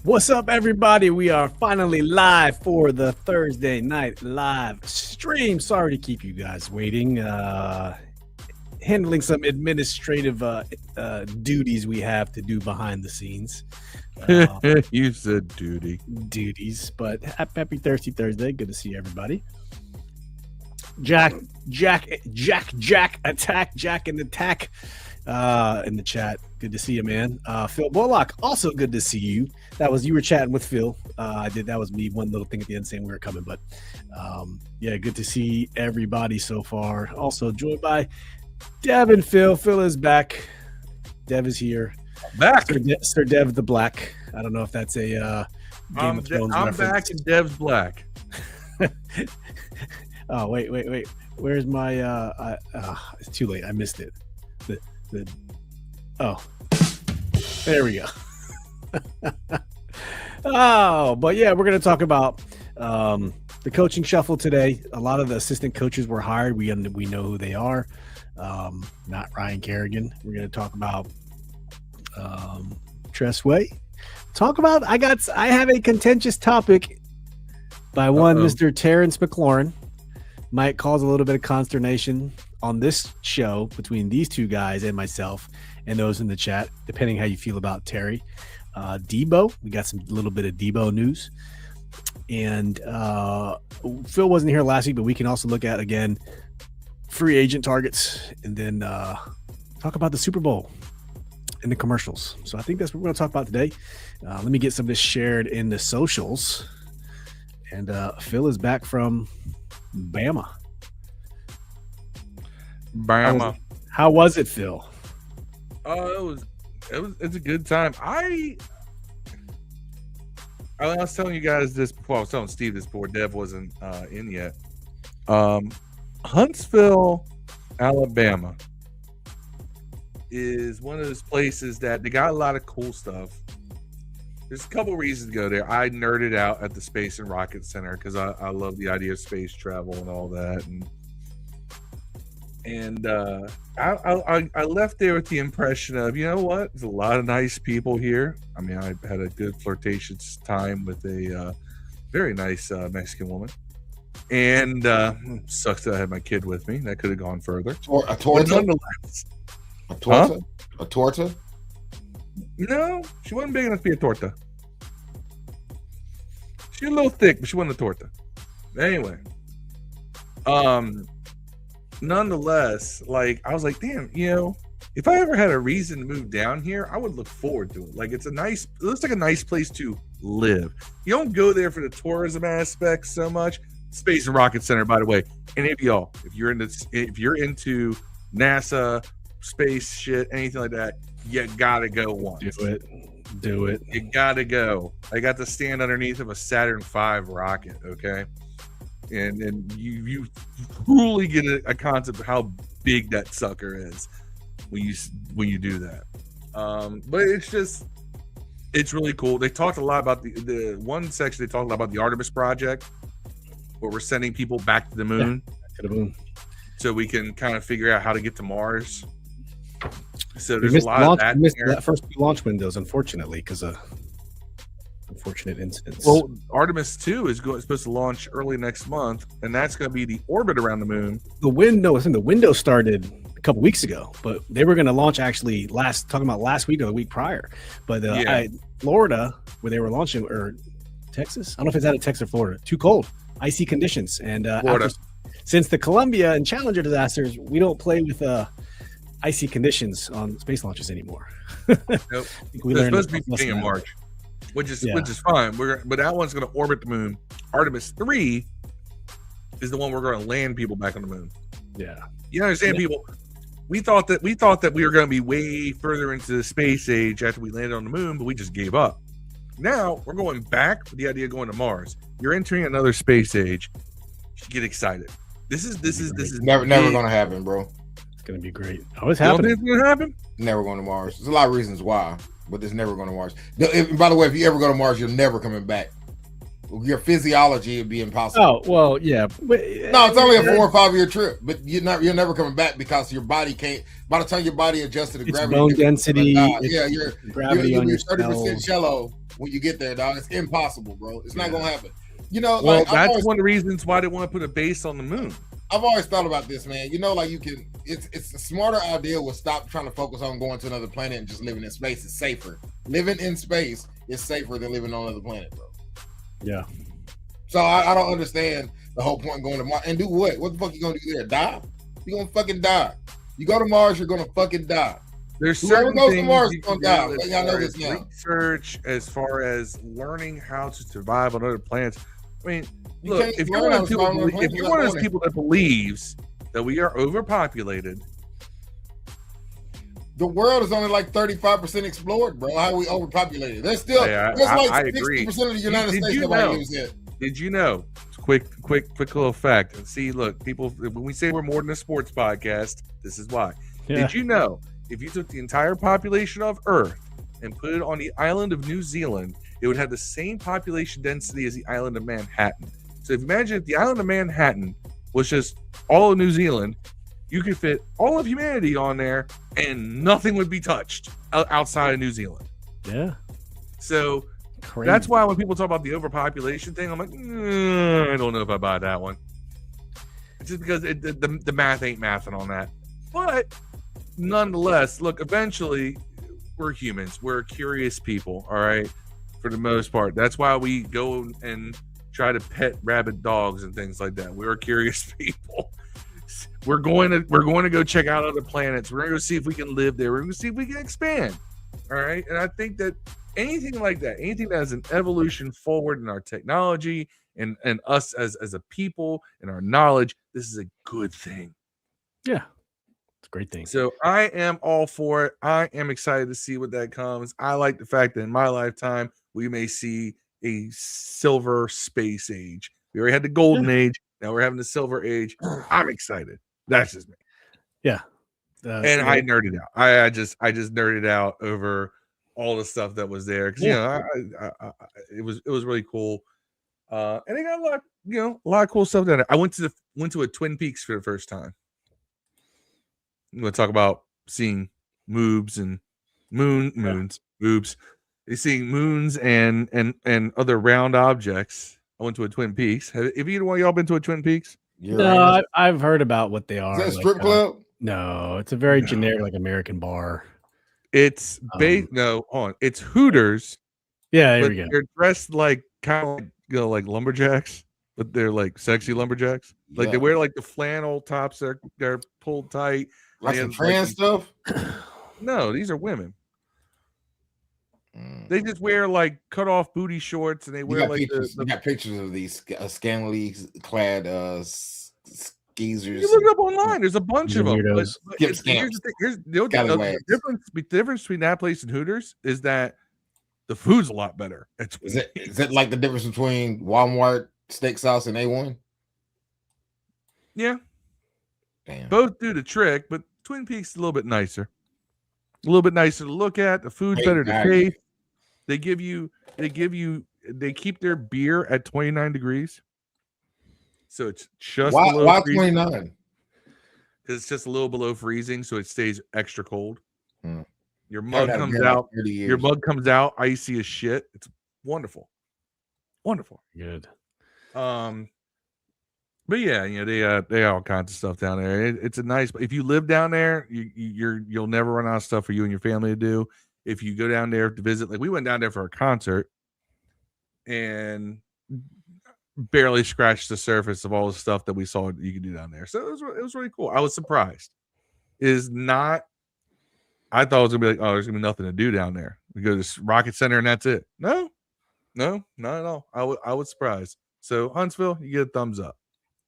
What's up, everybody? We are finally live for the Thursday night live stream. Sorry to keep you guys waiting. Handling some administrative duties we have to do behind the scenes. You said duties, but happy Thirsty Thursday. Good to see everybody. Jack and Attack in the chat. Good to see you, man. Phil Bullock, also good to see you. You were chatting with Phil. That was me. One little thing at the end saying we were coming, but yeah, good to see everybody so far. Also joined by Dev and Phil. Phil is back. Dev is here. Back. Sir Dev the Black. I don't know if that's a Game of Thrones I'm reference. back and Dev's black. Oh, wait. Where's my it's too late. I missed it. Oh, there we go. Oh, but yeah, we're going to talk about the coaching shuffle today. A lot of the assistant coaches were hired. We know who they are. Not Ryan Kerrigan. We're going to talk about Tress Way. I have a contentious topic by one Mr. Terrence McLaurin. Might cause a little bit of consternation on this show between these two guys and myself and those in the chat, depending how you feel about Terry. Debo, we got some little bit of Debo news. And Phil wasn't here last week, but we can also look at, again, free agent targets and then talk about the Super Bowl and the commercials. So I think that's what we're going to talk about today. Let me get some of this shared in the socials. And Phil is back from Bama. How was it, Phil? It's a good time. I was telling you guys this before. I was telling Steve this before Dev wasn't in yet. Huntsville, Alabama is one of those places that they got a lot of cool stuff. There's a couple reasons to go there. I nerded out at the Space and Rocket Center because I love the idea of space travel and all that. And I left there with the impression of, you know what? There's a lot of nice people here. I mean, I had a good flirtatious time with a very nice Mexican woman. And sucks that I had my kid with me. That could have gone further. A torta? A torta? Huh? A torta? No, she wasn't big enough to be a torta. She was a little thick, but she wasn't a torta. Anyway. Nonetheless, like, I was like, damn, if I ever had a reason to move down here, I would look forward to it. Like, it looks like a nice place to live. You don't go there for the tourism aspect so much. Space and Rocket Center, by the way. Any of y'all, if you're into NASA, space shit, anything like that, you gotta go once. Do it. You gotta go. I got to stand underneath of a Saturn V rocket, okay? And you truly get a concept of how big that sucker is when you do that. But it's really cool. They talked a lot about the one section. They talked a lot about the Artemis project, where we're sending people back to the moon, so we can kind of figure out how to get to Mars. So there's a lot of that. We missed that first two launch windows, unfortunately, because of unfortunate incidents. Well, Artemis 2 is supposed to launch early next month, and that's going to be the orbit around the moon. The window started a couple weeks ago, but they were going to launch actually last week or the week prior. But Florida, where they were launching, or Texas, I don't know if it's out of Texas or Florida, too cold, icy conditions, and since the Columbia and Challenger disasters, we don't play with icy conditions on space launches anymore. Nope. It's supposed to be beginning of March. Which is fine. But that one's going to orbit the moon. Artemis 3 is the one we're going to land people back on the moon. Yeah, you understand, people. We thought that we were going to be way further into the space age after we landed on the moon, but we just gave up. Now we're going back with the idea of going to Mars. You're entering another space age. get excited. This is never gonna happen, bro. It's gonna be great. Oh, it's You don't happening. think it's gonna happen? Never going to Mars. There's a lot of reasons why, but it's never going to Mars. By the way, if you ever go to Mars, you're never coming back. Your physiology would be impossible. Oh well, yeah. No, it's only a 4 or 5 year trip, but you're never coming back because your body can't. By the time your body adjusts to the gravity, bone density. You're Gravity on your 30% shallow when you get there, dog. It's impossible, bro. It's not gonna happen. You know, well, like, that's one of the reasons why they want to put a base on the moon. I've always thought about this, man. You know, like you can. It's a smarter idea. Will stop trying to focus on going to another planet and just living in space. It's safer. Living in space is safer than living on another planet, bro. Yeah. So I don't understand the whole point of going to Mars. And do what? What the fuck you gonna do there? Die? You gonna fucking die. You go to Mars, you're gonna fucking die. There's Whoever certain goes to things Mars you is gonna can do die. as Y'all know far this as now. research, as far as learning how to survive on other planets. I mean, You look, can't if you're learn one how of to those people, survive on if planets you're without one of those learning. people that believes that we are overpopulated, The world is only like 35% explored, bro. How are we overpopulated? There's still I like agree. 60% of the United Did States you nobody know? lives yet. Did you know? Quick little fact. And see, look, people, when we say we're more than a sports podcast, this is why. Yeah. Did you know if you took the entire population of Earth and put it on the island of New Zealand, it would have the same population density as the island of Manhattan? So if you imagine if the island of Manhattan was just all of New Zealand, you could fit all of humanity on there and nothing would be touched outside of New Zealand. Yeah. So Crazy. that's why when people talk about the overpopulation thing, I'm like, I don't know if I buy that one. It's just because the math ain't mathing on that. But nonetheless, look, eventually we're humans. We're curious people, all right, for the most part. That's why we go and try to pet rabid dogs and things like that. We're curious people. We're going to go check out other planets. We're going to go see if we can live there. We're going to see if we can expand. All right. And I think that anything like that, anything that is an evolution forward in our technology and us as a people and our knowledge, this is a good thing. Yeah. It's a great thing. So I am all for it. I am excited to see what that comes. I like the fact that in my lifetime, we may see a silver space age. We already had the golden age. Now we're having the silver age. I'm excited. That's just me. Yeah. And I nerded out. I just nerded out over all the stuff that was there because it was really cool. And they got a lot of cool stuff down there. I went to a Twin Peaks for the first time. I'm gonna talk about seeing moobs and moons. They seeing moons and other round objects. I went to a Twin Peaks. Have either one of y'all been to a Twin Peaks? No, I've heard about what they are. Is that a strip club? No, it's a very generic, like American bar. It's it's Hooters. Yeah, there we go. They're dressed like kind of like lumberjacks, but they're like sexy lumberjacks. Like they wear like the flannel tops. They're pulled tight. Like some trans stuff? No, these are women. They just wear like cut off booty shorts, and they wear like you got pictures of these scantily clad skeezers. You look it up online. There's a bunch of them. But here's the difference between that place and Hooters is that the food's a lot better. Is it like the difference between Walmart steak sauce and A1? Yeah. Damn. Both do the trick, but Twin Peaks is a little bit nicer. A little bit nicer to look at. The food's better to taste. They keep their beer at 29 degrees. So it's just why 29? Because it's just a little below freezing, so it stays extra cold. Hmm. Your mug comes out. Your mug comes out icy as shit. It's wonderful. Wonderful. Good. But yeah, they have all kinds of stuff down there. It's a nice. If you live down there, you'll never run out of stuff for you and your family to do. If you go down there to visit, like we went down there for a concert, and barely scratched the surface of all the stuff that we saw you could do down there. So it was really cool. I was surprised. I thought it was gonna be like, oh, there's gonna be nothing to do down there. We go to Rocket Center and that's it. No, not at all. I was surprised. So Huntsville, you get a thumbs up.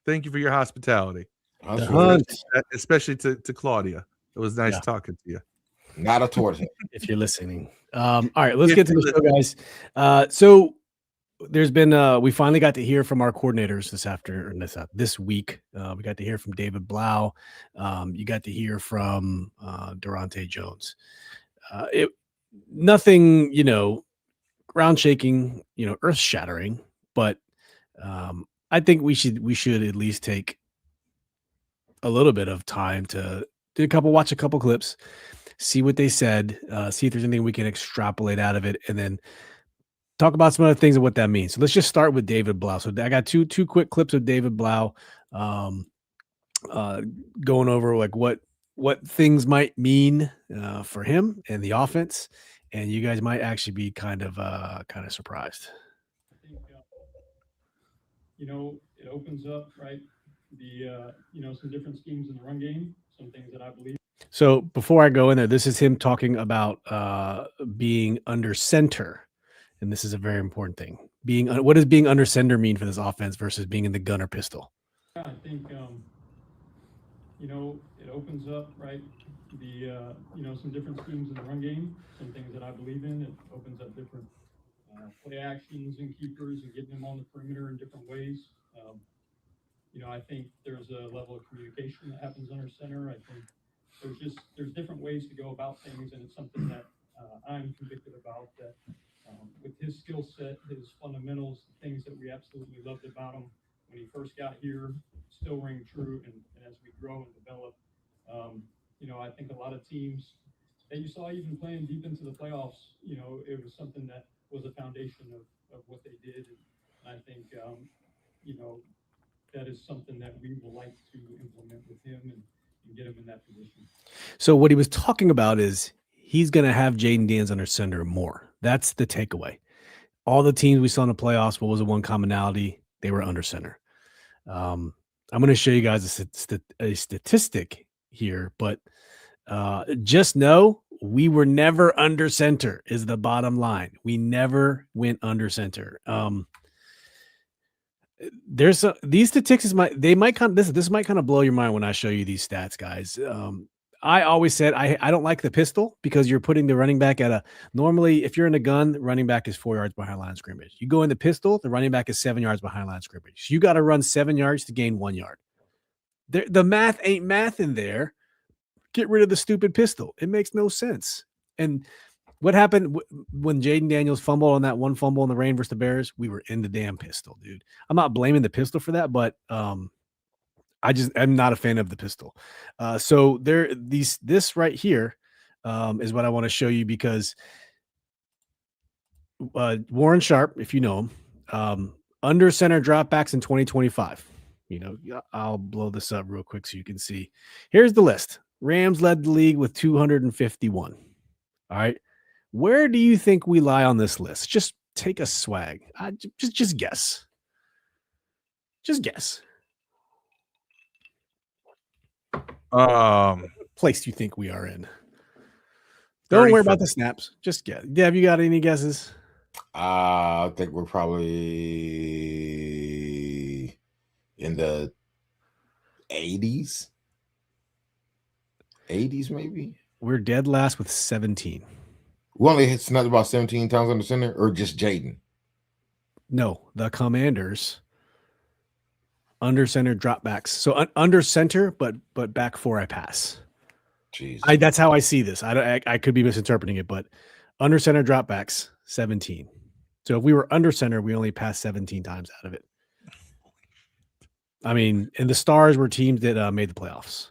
Thank you for your hospitality, especially to Claudia. It was nice talking to you. Not a tortoise. If you're listening. All right, let's get to the show, guys. So there's been we finally got to hear from our coordinators this week. We got to hear from David Blough. You got to hear from Daronte Jones. Nothing, ground shaking, earth shattering, but I think we should at least take a little bit of time to watch a couple clips, see what they said, see if there's anything we can extrapolate out of it, and then talk about some other things and what that means. So let's just start with David Blough. So I got two quick clips of David Blough going over like what things might mean for him and the offense, and you guys might actually be kind of surprised. I think it opens up, right? The some different schemes in the run game, some things that I believe. So before I go in there, this is him talking about being under center. And this is a very important thing. What does being under center mean for this offense versus being in the gun or pistol? Yeah, I think it opens up, right? The some different schemes in the run game, some things that I believe in. It opens up different play actions and keepers and getting them on the perimeter in different ways. I think there's a level of communication that happens under center. I think there's different ways to go about things, and it's something that I'm convicted about. That with his skill set, his fundamentals, the things that we absolutely loved about him when he first got here, still ring true. And as we grow and develop, I think a lot of teams that you saw even playing deep into the playoffs, it was something that was a foundation of what they did. And I think, that is something that we would like to implement with him and get him in that position. So what he was talking about is he's going to have Jaden Daniels under center more. That's the takeaway. All the teams we saw in the playoffs, what was the one commonality? They were under center. I'm going to show you guys a statistic here, but just know we were never under center is the bottom line. We never went under center. These statistics might kind of blow your mind when I show you these stats, guys. I always said I don't like the pistol because you're putting the running back normally if you're in a gun, the running back is 4 yards behind line of scrimmage. You go in the pistol, the running back is 7 yards behind line of scrimmage. So you got to run 7 yards to gain 1 yard. The math ain't math in there. Get rid of the stupid pistol. It makes no sense. And what happened when Jaden Daniels fumbled on that one fumble in the rain versus the Bears? We were in the damn pistol, dude. I'm not blaming the pistol for that, but I'm not a fan of the pistol. So this right here is what I want to show you because Warren Sharp, if you know him, under center dropbacks in 2025. I'll blow this up real quick so you can see. Here's the list. Rams led the league with 251. All right. Where do you think we lie on this list? Just take a swag. Just guess. Just guess. What place do you think we are in? Don't worry about the snaps. Just guess. Have you got any guesses? I think we're probably in the 80s. 80s, maybe. We're dead last with 17. We only hit snapped about 17 times under center, or just Jaden? No, the Commanders under center dropbacks. So under center, but back four I pass. Jeez, that's how I see this. I could be misinterpreting it, but under center dropbacks 17. So if we were under center, we only passed 17 times out of it. I mean, and the Stars were teams that made the playoffs.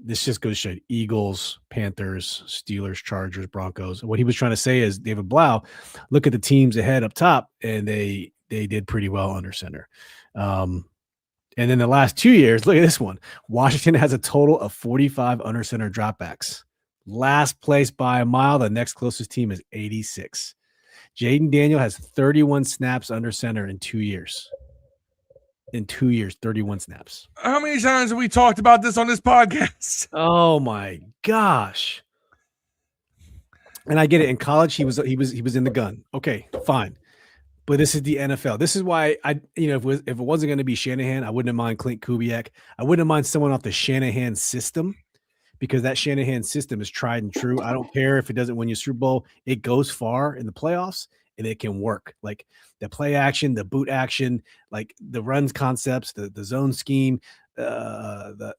This just goes to show Eagles, Panthers, Steelers, Chargers, Broncos. What he was trying to say is David Blough, look at the teams ahead up top, and they did pretty well under center. And then the last 2 years, look at this one. Washington has a total of 45 under center dropbacks. Last place by a mile. The next closest team is 86. Jaden Daniels has 31 snaps under center in 2 years. In 2 years, 31 snaps. How many times have we talked about this on this podcast? Oh my gosh. And I get it. In college, he was in the gun. Okay, fine. But this is the NFL. This is why if it wasn't going to be Shanahan, I wouldn't mind Clint Kubiak. I wouldn't mind someone off the Shanahan system, because that Shanahan system is tried and true. I don't care if it doesn't win you a Super Bowl. It goes far in the playoffs. and it can work. Like the play action, the boot action, like the runs concepts, the zone scheme, the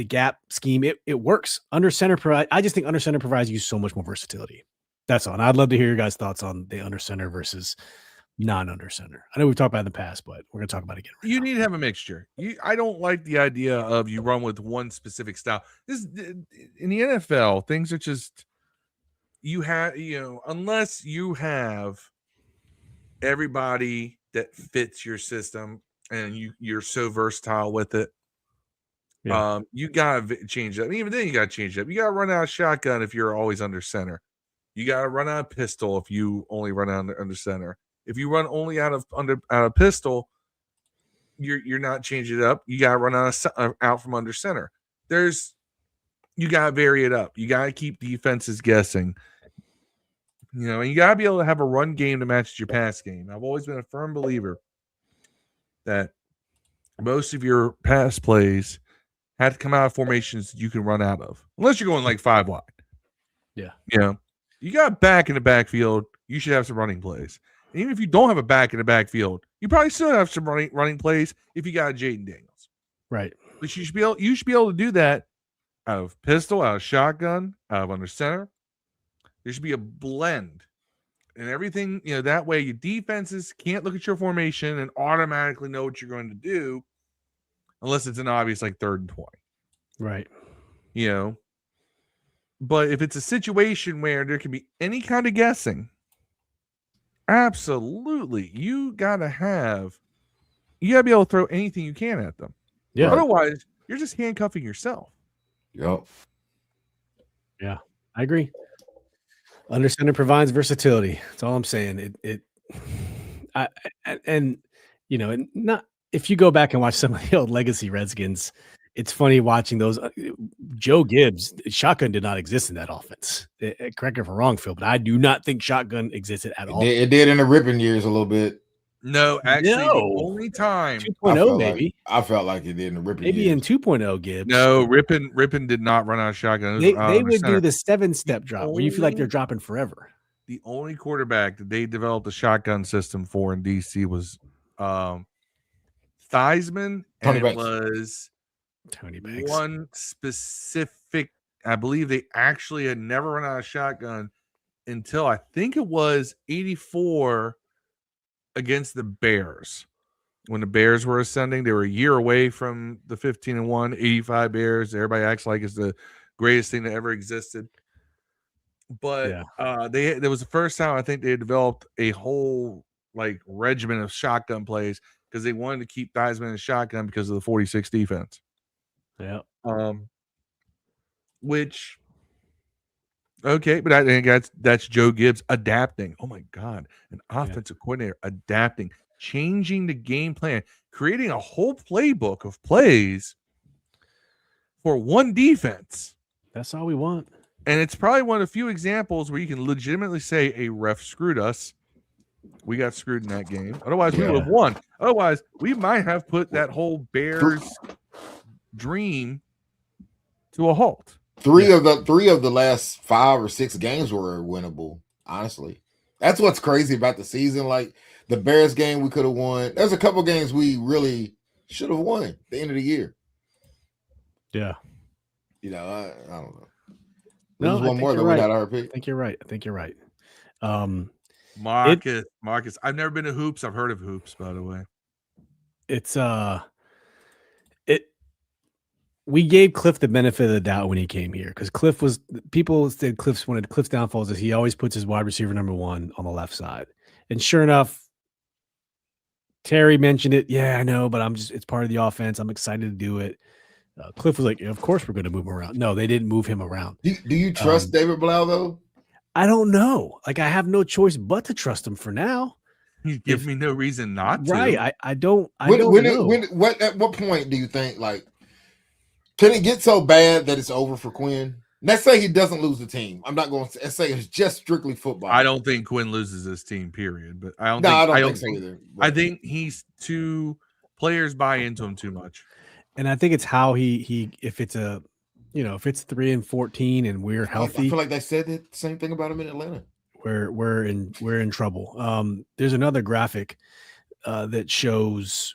gap scheme. It works. Under center I just think under center provides you so much more versatility. That's all. And I'd love to hear your guys' thoughts on the under center versus non-under center. I know we've talked about it in the past, but we're going to talk about it again. You need to have a mixture. I don't like the idea of you run with one specific style. This in the NFL, things are just you have, unless you have everybody that fits your system and you're so versatile with it. Yeah. You gotta change it. Even then, you gotta change it. You gotta run out of shotgun if you're always under center. You gotta run out of pistol if you only run out under center. If you run only out of pistol, you're not changing it up. You gotta run out from under center. You gotta vary it up. You gotta keep defenses guessing. And you gotta be able to have a run game to match your pass game. I've always been a firm believer that most of your pass plays had to come out of formations you can run out of, unless you're going like 5 wide. Yeah. You got back in the backfield, you should have some running plays. And even if you don't have a back in the backfield, you probably still have some running plays if you got a Jaden Daniels. Right. But you should be able to do that out of pistol, out of shotgun, out of under center. There should be a blend. And everything, that way your defenses can't look at your formation and automatically know what you're going to do unless it's an obvious like 3rd and 20. Right. But if it's a situation where there can be any kind of guessing, absolutely, you gotta be able to throw anything you can at them. Yeah. Otherwise, you're just handcuffing yourself. Yep. Yeah, I agree. Under center provides versatility. That's all I'm saying. Not if you go back and watch some of the old legacy Redskins, it's funny watching those. Joe Gibbs, shotgun did not exist in that offense. Correct me if I'm wrong, Phil, but I do not think shotgun existed at all. It did in the ripping years a little bit. No, actually, the only time 2.0 maybe. I felt like it did in the ripping maybe years. in 2.0 Gibbs. No, Rippin did not run out of shotgun. They would do the 7-step drop where you feel like they're dropping forever. The only quarterback that they developed a shotgun system for in DC was Theismann, and it was Tony Banks. One specific, I believe they actually had never run out of shotgun until I think it was 84 against the Bears. When the Bears were ascending, they were a year away from the 15-1, 85 Bears. Everybody acts like it's the greatest thing that ever existed. But there was the first time I think they had developed a whole like regimen of shotgun plays because they wanted to keep Theismann in shotgun because of the 46 defense. Yeah. Which okay, but I think that's Joe Gibbs adapting. Oh my God, an offensive coordinator adapting, changing the game plan, creating a whole playbook of plays for one defense. That's all we want. And it's probably one of the few examples where you can legitimately say a ref screwed us. We got screwed in that game. Otherwise, we would have won. Otherwise, we might have put that whole Bears dream to a halt. Three of the last 5 or 6 games were winnable. Honestly, that's what's crazy about the season. Like the Bears game, we could have won. There's a couple games we really should have won at the end of the year. Yeah. I don't know. No, one more than we got our pick. I think you're right. Marcus. I've never been to hoops. I've heard of hoops, by the way. It's we gave Cliff the benefit of the doubt when he came here because people said Cliff's downfalls is he always puts his wide receiver number 1 on the left side. And sure enough, Terry mentioned it. Yeah, I know, but it's part of the offense. I'm excited to do it. Cliff was like, of course we're going to move him around. No, they didn't move him around. Do you trust David Blough though? I don't know. Like I have no choice but to trust him for now. You give me no reason not to. Right. I don't know. At what point do you think can it get so bad that it's over for Quinn? Let's say he doesn't lose the team. I'm not going to say it's just strictly football. I don't think Quinn loses his team, period. But I don't think so either. I think he's players buy into him too much. And I think it's how he if it's 3-14 and we're healthy. I feel like they said the same thing about him in Atlanta. we're in trouble. There's another graphic that shows,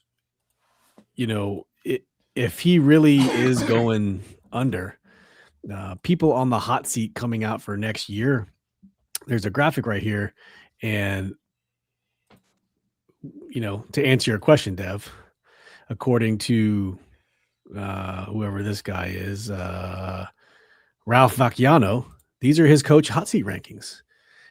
if he really is going under, people on the hot seat coming out for next year. There's a graphic right here, and to answer your question, Dev, according to whoever this guy is, Ralph Vacchiano, these are his coach hot seat rankings.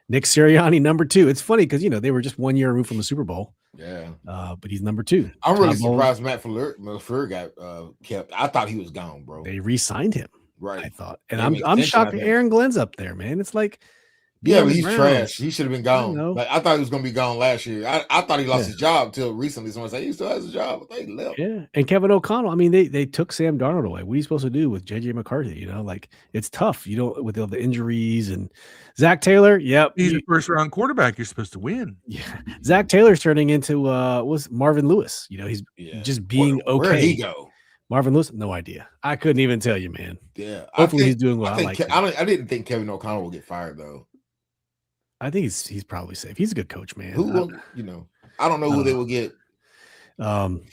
Nick Sirianni, number 2. It's funny because they were just 1 year removed from the Super Bowl. Yeah, but he's number 2. I'm really surprised Matt LaFleur got kept. I thought he was gone, bro. They re-signed him, right? I thought, and I'm shocked. Aaron Glenn's up there, man. It's like, yeah, but he's trash. He should have been gone. Like, I thought he was going to be gone last year. I thought he lost his job until recently. Someone said he still has a job. But they left. Yeah, and Kevin O'Connell. I mean, they took Sam Darnold away. What are you supposed to do with JJ McCarthy? Like, it's tough. With all the injuries and Zach Taylor. Yep, he's a first-round quarterback. You're supposed to win. Yeah, Zach Taylor's turning into was Marvin Lewis. He's just being okay. Where'd he go? Marvin Lewis, no idea. I couldn't even tell you, man. Yeah, hopefully he's doing well. I didn't think Kevin O'Connell will get fired though. I think he's probably safe. He's a good coach, man. I don't know who they will get.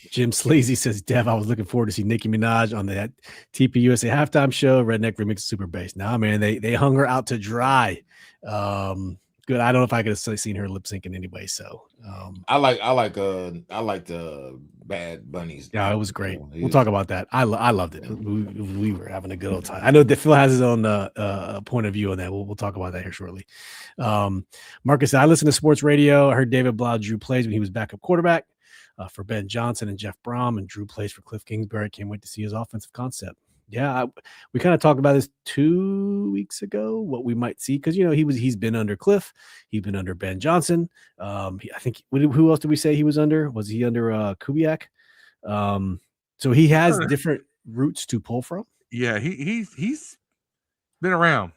Jim Sleazy says, Dev, I was looking forward to see Nicki Minaj on that TPUSA halftime show, Redneck Remix of Super Bass. Nah, man, they hung her out to dry. Good. I don't know if I could have seen her lip syncing anyway. So I like the Bad Bunnies. Yeah, it was great. We'll talk about that. I loved it. We were having a good old time. I know that Phil has his own point of view on that. We'll talk about that here shortly. Marcus said, I listened to sports radio. I heard David Blough Drew plays when he was backup quarterback for Ben Johnson and Jeff Brom, and Drew plays for Cliff Kingsbury. Can't wait to see his offensive concept. Yeah, we kind of talked about this 2 weeks ago, what we might see, because he's been under Cliff, he's been under Ben Johnson. I think who else did we say he was under? Was he under Kubiak? So he has different roots to pull from. Yeah, he's been around.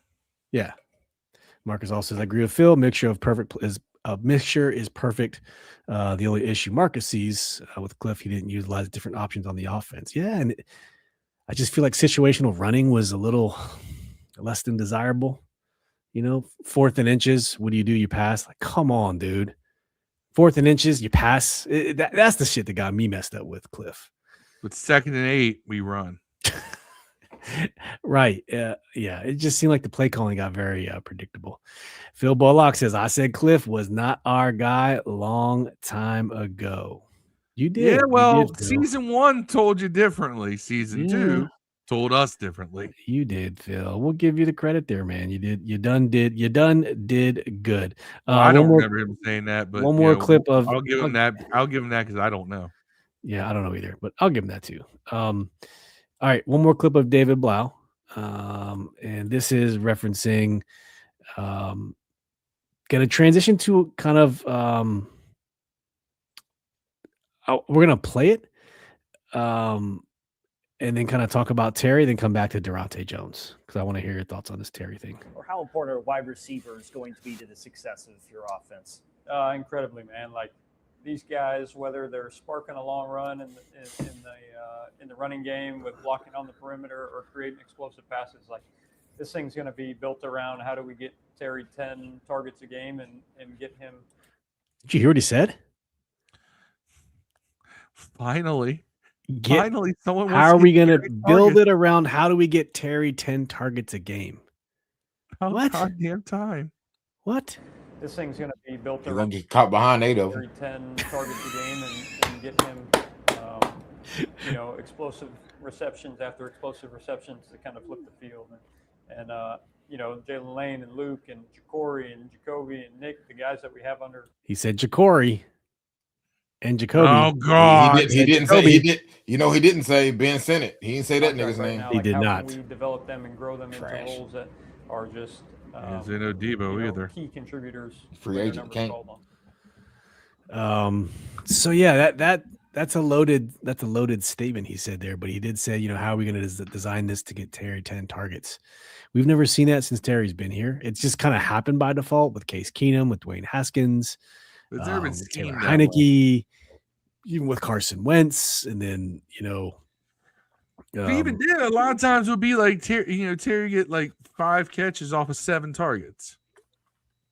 Yeah, Marcus also says, I agree with Phil. Mixture is perfect. The only issue Marcus sees with Cliff, he didn't utilize different options on the offense. Yeah, and I just feel like situational running was a little less than desirable. 4th and inches. What do? You pass? Like, come on, dude. 4th and inches, you pass. That's the shit that got me messed up with Cliff. With 2nd and 8, we run. Right. Yeah. It just seemed like the play calling got very predictable. Phil Bullock says, I said Cliff was not our guy a long time ago. You did. Yeah, well, did, season 1 told you differently. Season 2 told us differently. You did, Phil. We'll give you the credit there, man. You did. You done did good. I don't remember him saying that, but one more clip of. I'll give him that. I'll give him that because I don't know. Yeah, I don't know either, but I'll give him that too. All right, one more clip of David Blough, and this is referencing. Going to transition to kind of. We're gonna play it, and then kind of talk about Terry, then come back to Daronte Jones because I want to hear your thoughts on this Terry thing. Or how important are wide receivers going to be to the success of your offense? Incredibly, man. Like these guys, whether they're sparking a long run in the running game with blocking on the perimeter or creating explosive passes, like this thing's going to be built around how do we get Terry 10 targets a game and get him. Did you hear what he said? Finally, someone. How are we going to build it around? How do we get Terry 10 targets a game? What? Goddamn time. What? This thing's going to be built You're around. going to get caught behind 8 of them. 10 targets a game and get him, explosive receptions after explosive receptions to kind of flip the field. And Jalen Lane and Luke and Jacory and Jacoby and Nick, the guys that we have under. He said Jacory. And Jacoby. Oh God! He didn't say he did. He didn't say Ben Sinnott. He didn't say that nigga's name. Now, he did not. We develop them and grow them into roles that are just. Isn't no Debo either. Key contributors. Free agent can't. So yeah, that's a loaded statement he said there. But he did say, how are we going to design this to get Terry 10 targets? We've never seen that since Terry's been here. It's just kind of happened by default with Case Keenum, with Dwayne Haskins. It's never been seen that Heineke, even with Carson Wentz, and then but even then, a lot of times it would be like Terry get like 5 catches off of 7 targets.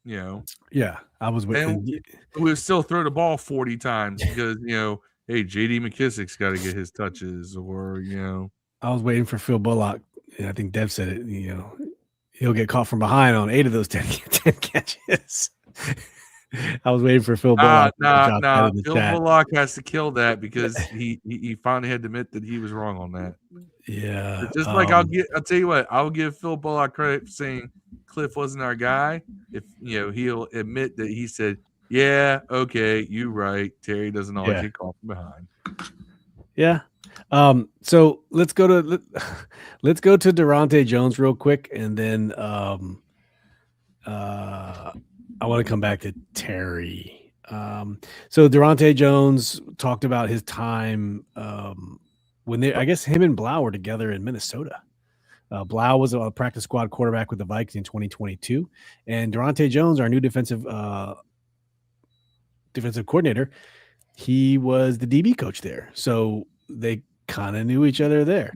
You know. Yeah, I was waiting. And we would still throw the ball 40 times because hey, J.D. McKissick's got to get his touches, or I was waiting for Phil Bullock. I think Dev said it. He'll get caught from behind on 8 of those 10 catches. I was waiting for Phil Bullock. Nah. Phil Bullock has to kill that because he finally had to admit that he was wrong on that. Yeah. But just like I'll tell you what, I'll give Phil Bullock credit for saying Cliff wasn't our guy. If he'll admit that he said, yeah, okay, you're right. Terry doesn't always get caught from behind. Yeah. So let's go to Daronte Jones real quick, and then I want to come back to Terry. So Daronte Jones talked about his time when I guess him and Blough were together in Minnesota. Blough was a practice squad quarterback with the Vikings in 2022, and Daronte Jones, our new defensive coordinator, he was the DB coach there. So they kind of knew each other there.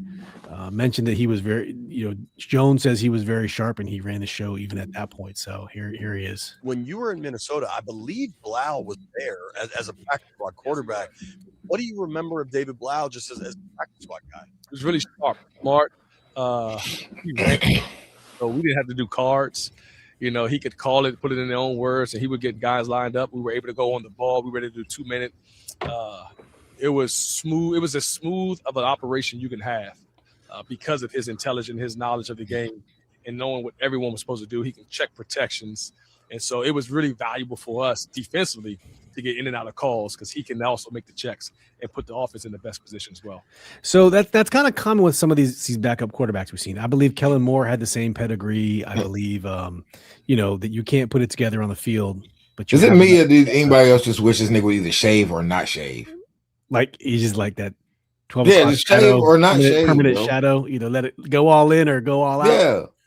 Mentioned that he was very, Jones says he was very sharp and he ran the show even at that point. So here he is. When you were in Minnesota, I believe Blough was there as a practice squad quarterback. What do you remember of David Blough just as a practice squad guy? He was really sharp, smart. He ran, so we didn't have to do cards. He could call it, put it in their own words, and he would get guys lined up. We were able to go on the ball. We were ready to do 2-minute. It was smooth. It was as smooth of an operation you can have because of his intelligence, his knowledge of the game, and knowing what everyone was supposed to do. He can check protections. And so it was really valuable for us defensively to get in and out of calls because he can also make the checks and put the offense in the best position as well. So that's kind of common with some of these backup quarterbacks we've seen. I believe Kellen Moore had the same pedigree. I believe, that you can't put it together on the field. But is it me or did anybody else just wish this nigga would either shave or not shave? Like he's just like that 12 just shave or not shave. Permanent shadow. Either let it go all in or go all out.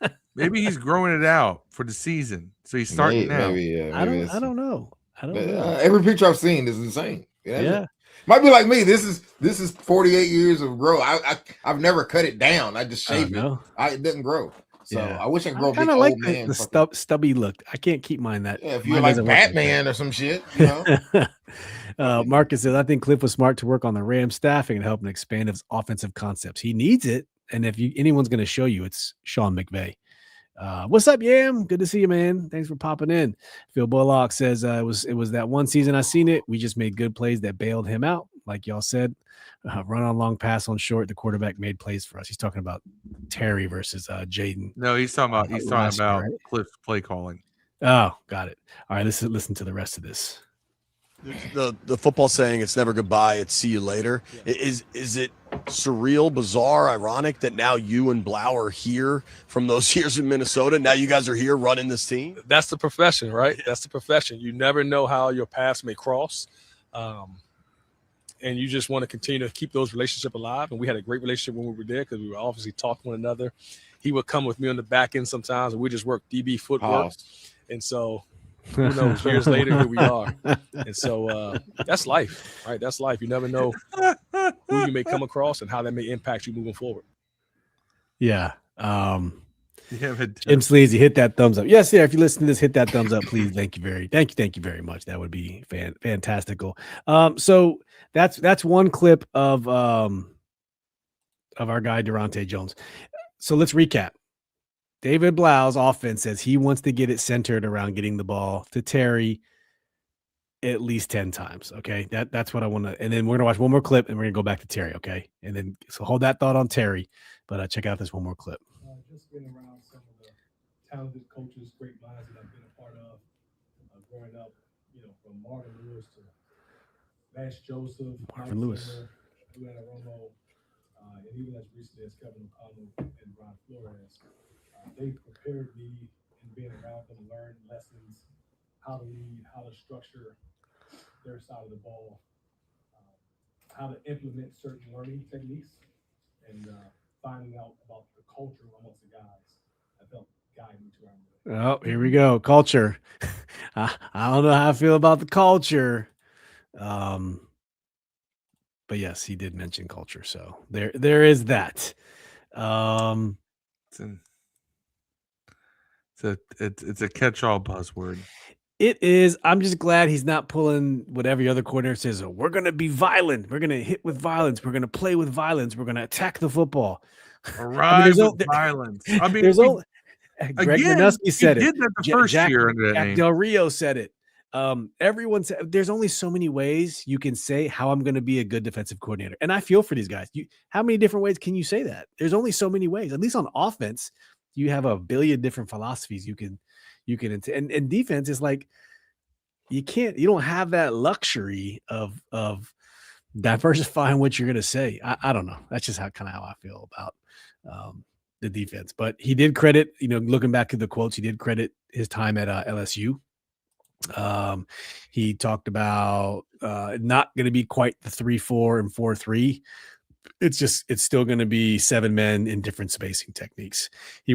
Yeah. Maybe he's growing it out for the season. So he's starting now. Maybe, I don't know. Every picture I've seen is insane. Yeah. Might be like me. This is 48 years of growth. I've never cut it down. I just shave it. It doesn't grow. So I wish I could grow a big like old man. The stubby look. I can't keep mine that. Yeah, if you're like Batman or some shit, Marcus says, I think Cliff was smart to work on the Rams staffing and help him expand his offensive concepts. He needs it. And if anyone's going to show you, it's Sean McVay. What's up, Yam? Good to see you, man. Thanks for popping in. Phil Bullock says it was that one season I seen it. We just made good plays that bailed him out. Like y'all said, run on long, pass on short. The quarterback made plays for us. He's talking about Terry versus Jaden. No, he's talking about Cliff's play calling. Oh, got it. All right, let's listen to the rest of this. The football saying, it's never goodbye, it's see you later. Yeah. Is it surreal, bizarre, ironic that now you and Blough are here from those years in Minnesota? Now you guys are here running this team? That's the profession, right? That's the profession. You never know how your paths may cross. And you just want to continue to keep those relationships alive. And we had a great relationship when we were there because we were obviously talking to one another. He would come with me on the back end sometimes, and we just work DB footwork. And so who knows, years later, here we are. And so that's life, right? That's life. You never know who you may come across and how that may impact you moving forward. Yeah. Jim Sleazy, hit that thumbs up. Yes, yeah. If you listen to this, hit that thumbs up, please. Thank you very much. That would be fantastical. So that's one clip of our guy Daronte Jones. So let's recap. David Blough's offense says he wants to get it centered around getting the ball to Terry at least 10 times. Okay. That's what I want to, and then we're going to watch one more clip and we're going to go back to Terry. Okay. And then, so hold that thought on Terry, but check out this one more clip. Just been around some of the talented coaches, great minds that I've been a part of growing up, from Marvin Lewis to Mash Joseph, Marvin Lewis, Luana Romo, and even as recently as Kevin O'Connell and Ron Flores. They prepared me in being around them, learn lessons, how to lead, how to structure their side of the ball, how to implement certain learning techniques, and finding out about the culture amongst the guys. I felt guide me to where I'm going. Oh, here we go. Culture. I don't know how I feel about the culture. But yes, he did mention culture. So there is that. It's It's a catch-all buzzword. It is. I'm just glad he's not pulling what every other coordinator says. Oh, we're going to be violent. We're going to hit with violence. We're going to play with violence. We're going to attack the football. Arrive with violence. I mean, there's only Greg Manusky said he it. did that the first year under that Jack name. Del Rio said it. Everyone said there's only so many ways you can say how I'm going to be a good defensive coordinator, and I feel for these guys. How many different ways can you say that? There's only so many ways. At least on offense, you have a billion different philosophies you can and defense is like you don't have that luxury of diversifying what you're going to say. I don't know. That's just how I feel about the defense. But he did credit, looking back at the quotes, he did credit his time at LSU. He talked about not going to be quite the 3-4 and 4-3. It's still going to be 7 men in different spacing techniques. He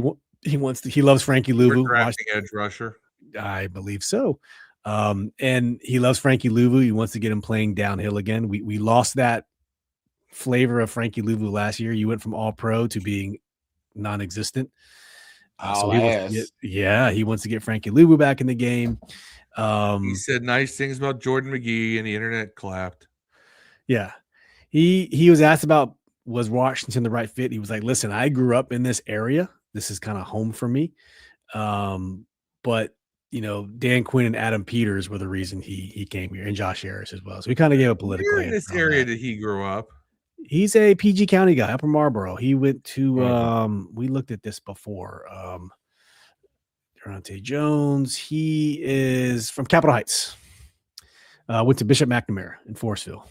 loves Frankie Louvu. Drafting edge rusher. I believe so. And he loves Frankie Louvu. He wants to get him playing downhill again. We lost that flavor of Frankie Louvu last year. You went from all pro to being non-existent. He wants to get Frankie Louvu back in the game. He said nice things about Jordan McGee and the internet clapped. Yeah. He was asked about, was Washington the right fit? He was like, listen, I grew up in this area. This is kind of home for me. But Dan Quinn and Adam Peters were the reason he came here, and Josh Harris as well. So he kind of gave a political. Where in this area did he grow up? He's a PG County guy, Upper Marlboro. He went to we looked at this before. Daronte Jones. He is from Capitol Heights. Went to Bishop McNamara in Forestville,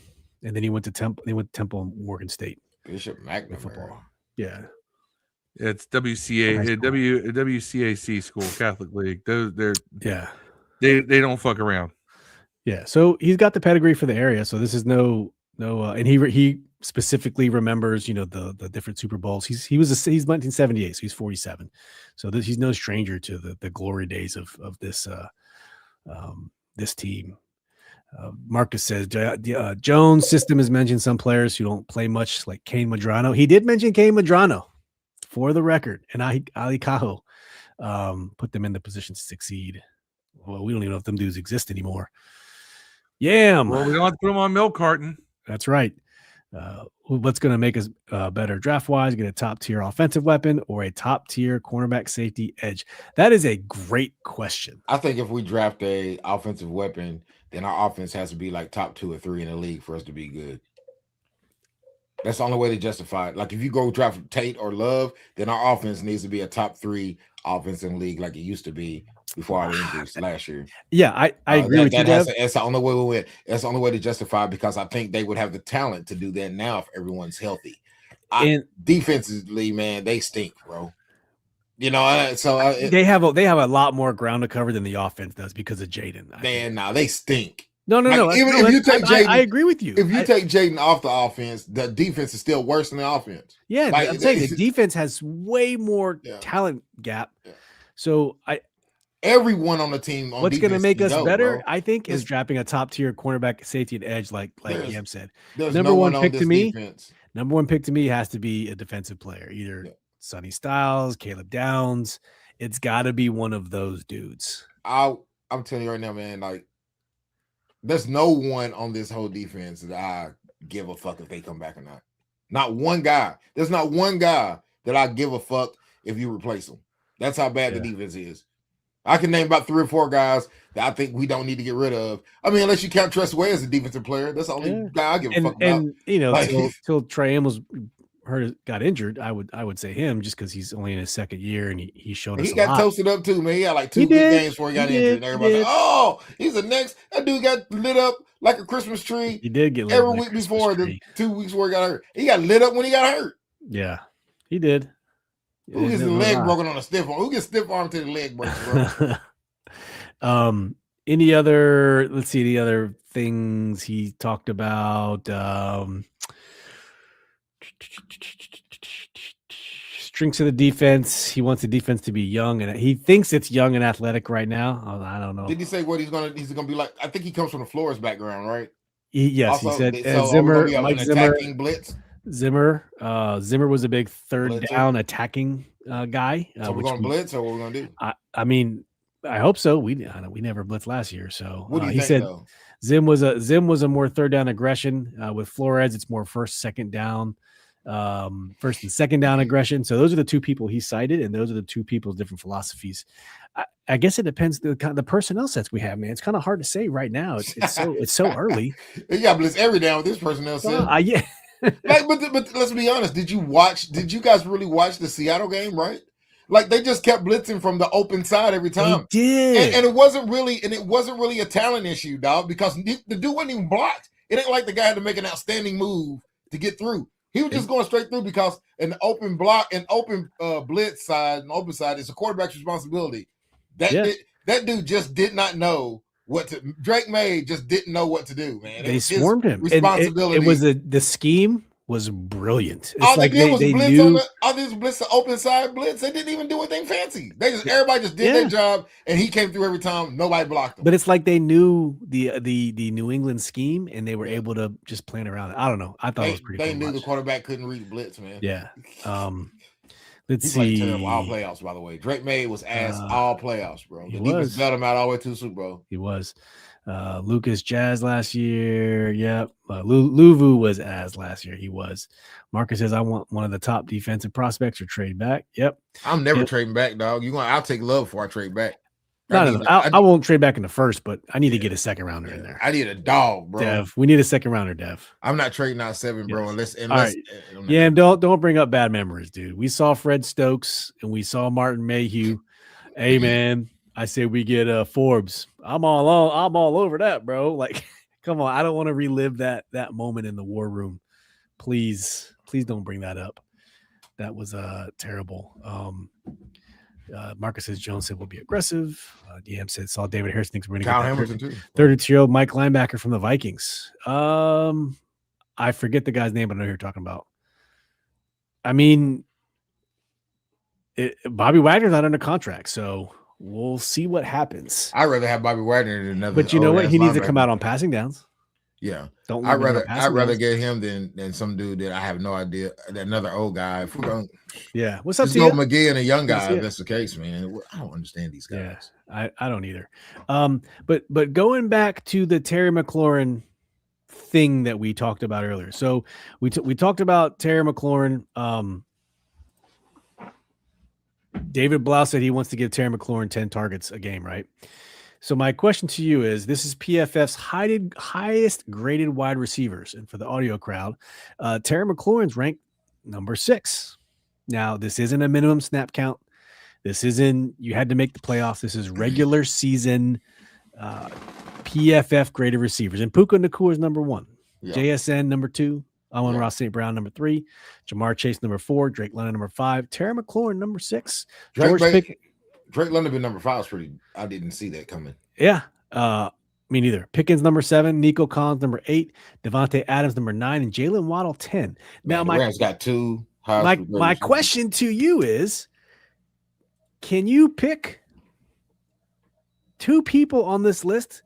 and then he went to Temple. He went to Temple and Morgan State. Bishop McNamara. Football. Yeah. It's WCAC school, Catholic League. They don't fuck around. Yeah, so he's got the pedigree for the area. So this is no, and he specifically remembers, the different Super Bowls. He's 1978, so he's 47. So he's no stranger to the glory days of this this team. Marcus says Jones' system has mentioned some players who don't play much, like Kane Madrano. He did mention Kane Madrano, for the record, and Ali Cajo put them in the position to succeed. Well, we don't even know if them dudes exist anymore. Well, we don't have to put them on milk carton. That's right. What's going to make us better draft-wise? Get a top-tier offensive weapon or a top-tier cornerback, safety, edge? That is a great question. I think if we draft a offensive weapon, then our offense has to be like top 2 or 3 in the league for us to be good. That's the only way to justify it. Like if you go draft Tate or Love, then our offense needs to be a top 3 offense in the league like it used to be before our injuries last year. Yeah, I agree with you. That's the only way we went. That's the only way to justify it, because I think they would have the talent to do that now if everyone's healthy. Defensively, man, they stink, bro. They have a lot more ground to cover than the offense does because of Jaden. Man, they stink. No. Even if you take Jaden, I agree with you. If you take Jaden off the offense, the defense is still worse than the offense. Yeah, I'm saying the defense has way more talent gap. Yeah. So everyone on the team. What's going to make us better, bro, I think, is drafting a top tier cornerback, safety, and edge, like Yam said. Number one pick to me has to be a defensive player, either Sonny Styles, Caleb Downs. It's got to be one of those dudes. I'm telling you right now, man. Like, there's no one on this whole defense that I give a fuck if they come back or not. Not one guy. There's not one guy that I give a fuck if you replace him. That's how bad the defense is. I can name about 3 or 4 guys that I think we don't need to get rid of. I mean, unless you count Tress Way as a defensive player, that's the only guy I give a fuck about. And till Trey Amos got injured, I would say him, just because he's only in his second year and he showed us. He got toasted up too, man. He had like 2 good games before he got injured. And everybody like, oh, he's the next. That dude got lit up like a Christmas tree. He did get lit every week before the 2 weeks before he got hurt. He got lit up when he got hurt. Yeah, he did. Who gets the leg broken on a stiff arm? Who gets stiff arm to the leg breaks, bro? Any other? Let's see the other things he talked about. Strengths of the defense. He wants the defense to be young, and he thinks it's young and athletic right now. I don't know. Did he say what he's gonna be like? I think he comes from the Flores background, right? Yes, also, he said Zimmer, Mike Zimmer, blitz. Zimmer was a big third Blitzer. down attacking guy. So we're going to blitz, or what we're going to do? I mean, I hope so. We never blitzed last year, so What do you he think, said though? Zim was a more third down aggression. With Flores, it's more first and second down aggression. So those are the two people he cited, and those are the two people's different philosophies. I guess it depends the personnel sets we have, man. It's kind of hard to say right now. It's so early. You got blitz every down with this personnel set. Yeah. but let's be honest. Did you guys really watch the Seattle game? Right? Like they just kept blitzing from the open side every time. They did. And it wasn't really a talent issue, dog, because the dude wasn't even blocked. It ain't like the guy had to make an outstanding move to get through. He was just going straight through because an open block, an open blitz side, an open side is a quarterback's responsibility. That dude just did not know what to. Drake May just didn't know what to do, man. They swarmed him. Responsibility. It was the scheme was brilliant. It's all like they did was blitz knew. all this blitz, the open side blitz. They didn't even do anything fancy. Everybody just did their job, and he came through every time. Nobody blocked him. But it's like they knew the New England scheme, and they were able to just plan around it. I don't know. I thought it was pretty. They knew the quarterback couldn't read blitz, man. Yeah. Let's he see. Played terrible all playoffs, by the way. Drake May was ass all playoffs, bro. The defense bailed him out all the way to the Super Bowl. He was. Lucas Jazz last year. Yep. Luvu was ass last year. He was. Marcus says, I want one of the top defensive prospects or trade back. Yep. I'm never trading back, dog. I'll take Love before I trade back. I won't trade back in the first, but I need to get a second rounder in there. I need a dog, bro. Dev, we need a second rounder, Dev. I'm not trading out 7, bro. Unless right. Yeah, and don't bring up bad memories, dude. We saw Fred Stokes and we saw Martin Mayhew. Hey, man, I say we get Forbes. I'm all over that, bro. Like, come on, I don't want to relive that moment in the war room. Please don't bring that up. That was terrible. Marcus says Jones said we'll be aggressive. DM said saw David Harrison thinks we're going to Kyle get Hamilton too. 32-year-old Mike linebacker from the Vikings. I forget the guy's name, but I know who you're talking about. I mean, Bobby Wagner's not under contract, so we'll see what happens. I'd rather have Bobby Wagner than another. But you know what? He needs to come out on passing downs. Yeah, I'd rather get him than some dude that I have no idea. Another old guy. If we're going, what's up to you? McGee and a young guy. If that's the case, man. I don't understand these guys. Yeah, I don't either. But going back to the Terry McLaurin thing that we talked about earlier. So we talked about Terry McLaurin. David Blough said he wants to give Terry McLaurin 10 targets a game, right? So my question to you is, this is PFF's highest graded wide receivers. And for the audio crowd, Terry McLaurin's ranked number 6. Now, this isn't a minimum snap count. This isn't, you had to make the playoffs. This is regular season PFF graded receivers. And Puka Nacua is number 1. Yeah. JSN number 2. Amon-Ra St. Brown number 3. Jamar Chase number 4. Drake London number 5. Terry McLaurin number 6. Drake London been number 5 is pretty. I didn't see that coming. Yeah. Me neither. Pickens number 7, Nico Collins number 8, Devontae Adams number 9, and Jalen Waddle 10. Now the Rams got 2. My question to you is, can you pick 2 people on this list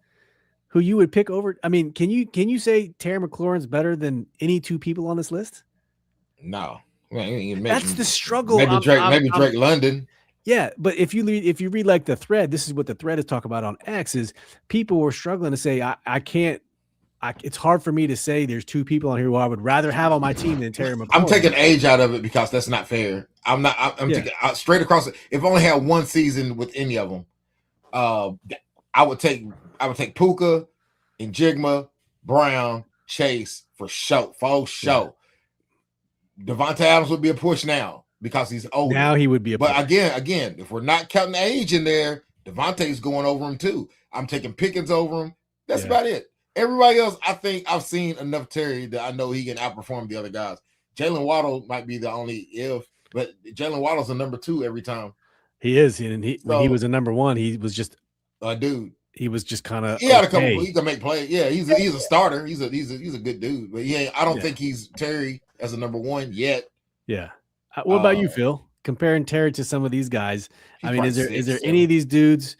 who you would pick over? I mean, can you say Terry McLaurin's better than any 2 people on this list? No. That's the struggle. Maybe Drake London. Yeah, but if you read like the thread, this is what the thread is talking about on X, is people were struggling to say, I can't, it's hard for me to say there's 2 people on here who I would rather have on my team than Terry McLaurin. I'm taking age out of it because that's not fair. I'm taking straight across it. If I only had one season with any of them, I would take Puka and Jigma, Brown, Chase for show. Devontae Adams would be a push now. Because he's older. Now he would be But again, if we're not counting age in there, Devontae's going over him too. I'm taking Pickens over him. That's about it. Everybody else, I think I've seen enough Terry that I know he can outperform the other guys. Jalen Waddle might be the only but Jalen Waddle's a number 2 every time. He is. And when he was a number 1, he was just a dude. He was just kind of he had a couple. He can make plays. Yeah, he's a starter. He's a good dude. But I don't think he's Terry as a number 1 yet. Yeah. What about you, Phil? Comparing Terry to some of these guys, I mean, is there 6, any of these dudes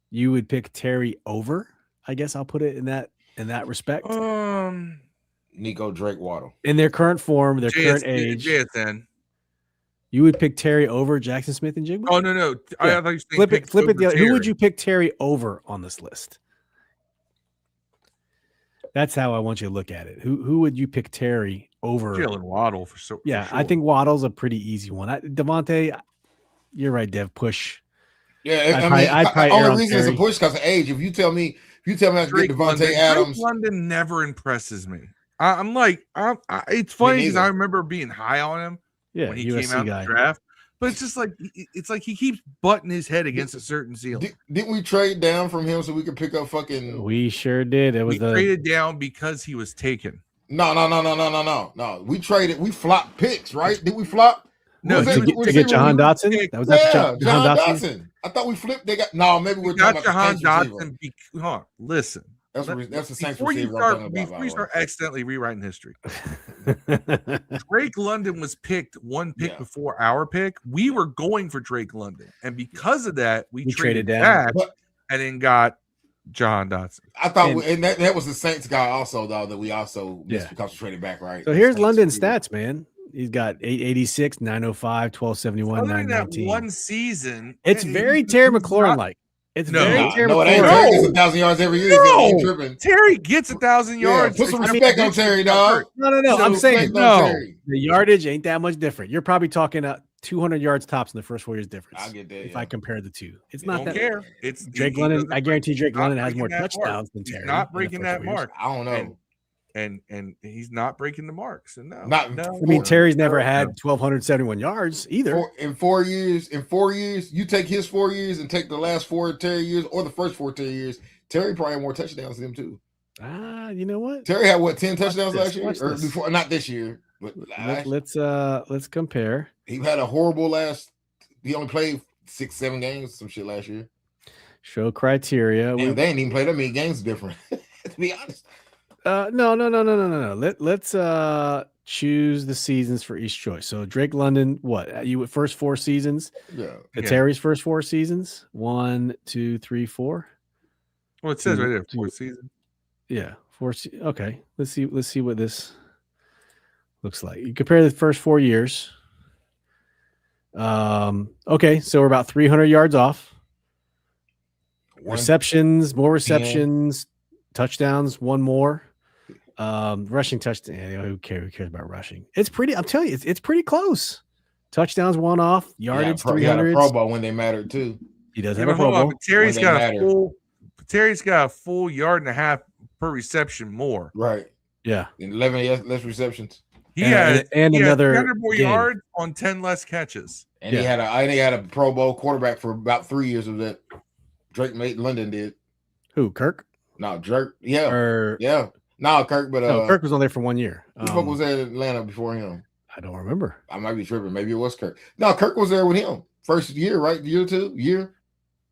you would pick Terry over? I guess I'll put it in that respect. Nico, Drake, Waddle. In their current form, their current age, JSN. you would pick Terry over Jackson Smith and Jigba? Oh no. I thought you were saying Flip it the other. Terry. Who would you pick Terry over on this list? That's how I want you to look at it. Who would you pick Terry over? Jalen Waddle for sure. Yeah, I think Waddle's a pretty easy one. Devontae, you're right, Dev. Push. Yeah, I'd only reason it's a push because of age. If you tell me I can get Devontae Adams, Drake London never impresses me. It's funny because I remember being high on him when he USC came out guy. in the draft. But it's just like he keeps butting his head against a certain ceiling. Didn't we trade down from him so we could pick up fucking? We sure did. We traded down because he was taken. No. We traded. We flopped picks, right? Did we flop? No, to get Jahan Dotson. That was Jahan Dotson. I thought we flipped. They got maybe we're talking about Jahan Dotson. Listen. That's the Saints before you receiver. before you start accidentally rewriting history. Drake London was picked one pick before our pick. We were going for Drake London, and because of that, we traded back and then got Jahan Dotson. I thought, and that was the Saints guy also, though, that we also missed because we traded back, right? So here's London's stats, man. He's got 886, 905, 1271, 919. One season. It's very Terry McLaurin like. It's very Terry McLaurin. Terry gets 1,000 yards every year. No, Terry gets 1,000 yards. Put some respect on Terry, dog. No. I'm saying the yardage ain't that much different. You're probably talking 200 yards tops in the first 4 years difference. I get that. If I compare the two, it's not that. Care. It's Drake London. I guarantee Drake London has more touchdowns than Terry. He's not breaking that mark. I don't know. And he's not breaking the marks. And I mean, Terry's never had 1,271 yards either. In 4 years, you take his 4 years and take the last 4 Terry years or the first 4 Terry years. Terry probably had more touchdowns than him too. You know what? Terry had 10 touchdowns last year or before? Not this year, but let's compare. He had a horrible he only played 6-7 games, some shit last year. Show criteria. Damn, they ain't even played that many games different. To be honest. No. Let's choose the seasons for each choice. So Drake London, what you first 4 seasons? Yeah. Terry's first 4 seasons. 1, 2, 3, 4. Well, it says right there, 4th season. Yeah, 4. Okay, let's see what this looks like. You compare the first 4 years. Okay, so we're about 300 yards off. More receptions, touchdowns, 1 more. Rushing touchdown. Who cares about rushing? It's pretty. I'm telling you, it's pretty close. Touchdowns 1 off, yardage 300. Pro Bowl when they mattered too. He does have a Pro Bowl. Terry's got a full yard and a half per reception more. Right. Yeah. 11 less receptions. He had another 100 more yards on 10 less catches. And he had a Pro Bowl quarterback for about 3 years of that. Drake London did. Who? Kirk? No, Drake. Yeah. No, Kirk, but Kirk was on there for 1 year. Who was at Atlanta before him? I don't remember. I might be tripping. Maybe it was Kirk. No, Kirk was there with him. First year, right? Year 2?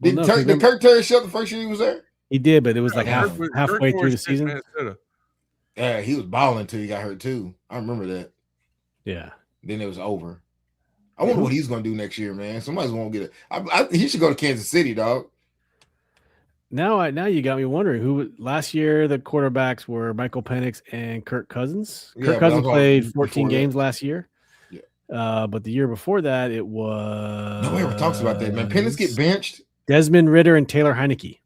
Did Kirk Terry show the first year he was there? He did, but it was like halfway through the season. Yeah, he was balling until he got hurt too. I remember that. Yeah. Then it was over. I wonder what he's going to do next year, man. Somebody's going to get it. He should go to Kansas City, dog. Now you got me wondering who last year the quarterbacks were Michael Penix and Kirk Cousins. Kirk Cousins played 14 games last year. Yeah. But the year before that it was nobody ever talks about that, man. Penix get benched. Desmond Ridder and Taylor Heineke.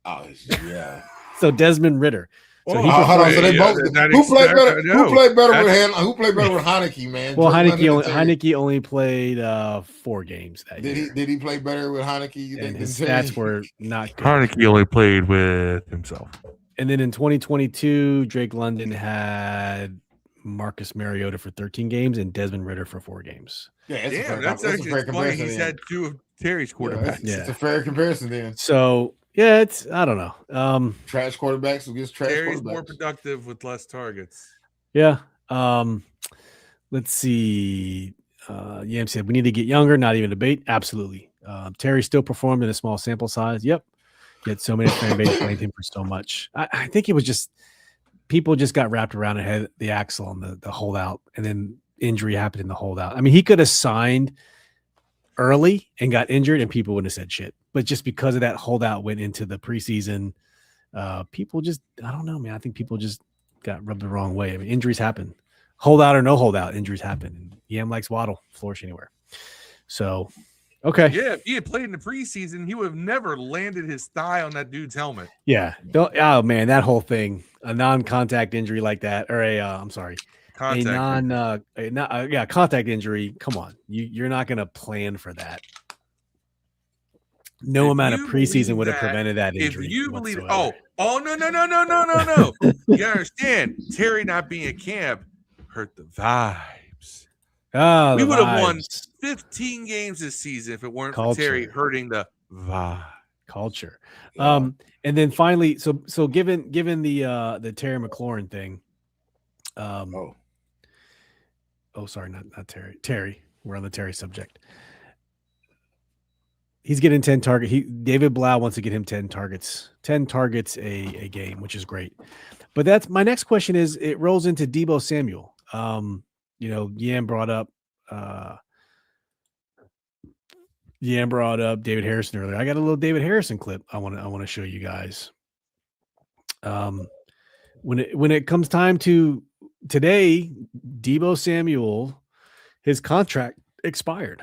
Oh yeah. So Desmond Ridder. So hold on. So they both who played better? Who played better with Heineke, man? Well, Heineke only played 4 games that year. Did he play better with Heineke? And his stats were not good. Heineke only played with himself. And then in 2022, Drake London had Marcus Mariota for 13 games and Desmond Ritter for 4 games. Yeah, that's actually a fair comparison. He's had 2 of Terry's quarterbacks. It's a fair comparison then. So yeah, I don't know. Trash quarterbacks against trash Terry's quarterbacks. more productive with less targets. Yeah. Let's see. Yam said we need to get younger, not even a debate. Absolutely. Terry still performed in a small sample size. Yep. Yet so many fan base blamed him for so much. I think it was just people just got wrapped around the axle on the holdout, and then injury happened in the holdout. I mean, he could have signed early and got injured and people wouldn't have said shit. But just because of that holdout went into the preseason, people just, I don't know, man. I think people just got rubbed the wrong way. I mean, injuries happen. Holdout or no holdout, injuries happen. And Yam likes Waddle, flourish anywhere. So, okay. Yeah, if he had played in the preseason, he would have never landed his thigh on that dude's helmet. Yeah. Oh man, that whole thing, a non-contact injury like that, or contact injury. Come on, you're not going to plan for that. No amount of preseason would have prevented that injury. If you believe, whatsoever. no. You understand? Terry not being at camp hurt the vibes. Oh, we would have won 15 games this season if it weren't for Terry hurting the vibe. Culture. And then finally, so given the Terry McLaurin thing. Sorry, not Terry. Terry, we're on the Terry subject. He's getting 10 targets. David Blough wants to get him 10 targets a game, which is great. But that's my next question is it rolls into Deebo Samuel. Yam brought up David Harrison earlier. I got a little David Harrison clip I want to show you guys. When it comes time to today, Deebo Samuel, his contract expired.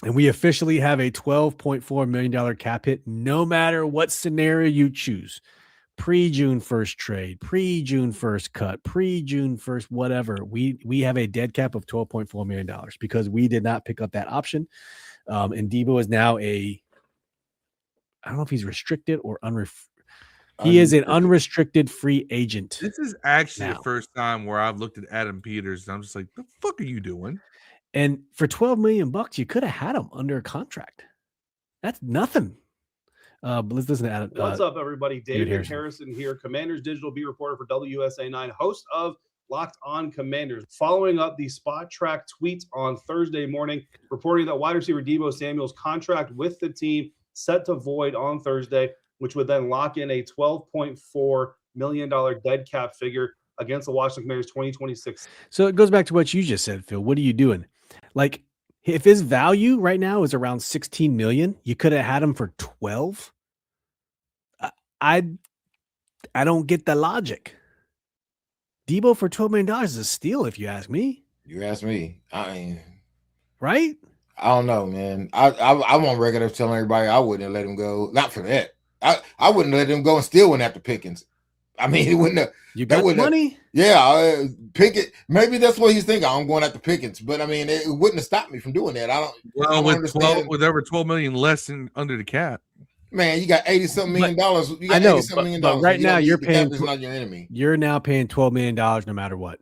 And we officially have a $12.4 million cap hit, no matter what scenario you choose. Pre-June 1st trade, pre-June 1st cut, pre-June 1st, whatever. We have a dead cap of $12.4 million because we did not pick up that option. And Deebo is now I don't know if he's restricted or he is an unrestricted free agent. This is actually the first time where I've looked at Adam Peters and I'm just like, the fuck are you doing? And for $12 million, you could have had him under a contract. That's nothing. But let's listen to Adam. What's up, everybody? David Harrison here, Commanders digital beat reporter for WSA 9, host of Locked On Commanders. Following up the Spot Track tweets on Thursday morning, reporting that wide receiver Deebo Samuel's contract with the team set to void on Thursday, which would then lock in a $12.4 million dead cap figure against the Washington Commanders 2026. So it goes back to what you just said, Phil. What are you doing? Like, if his value right now is around 16 million, you could have had him for 12. I don't get the logic. Deebo for $12 million is a steal, if you ask me. You ask me. I mean, right? I don't know, man. I'm on record of telling everybody I wouldn't have let him go. Not for that. I wouldn't let him go and still went after Pickens. I mean, he wouldn't have. You got money? Pickett. Maybe that's what he's thinking. I'm going after Pickens, but I mean, it wouldn't have stopped me from doing that. With over $12 million less under the cap. Man, you got $80-something million. You got I know, $80-something million. But right now you're paying. Not your enemy. You're now paying $12 million no matter what.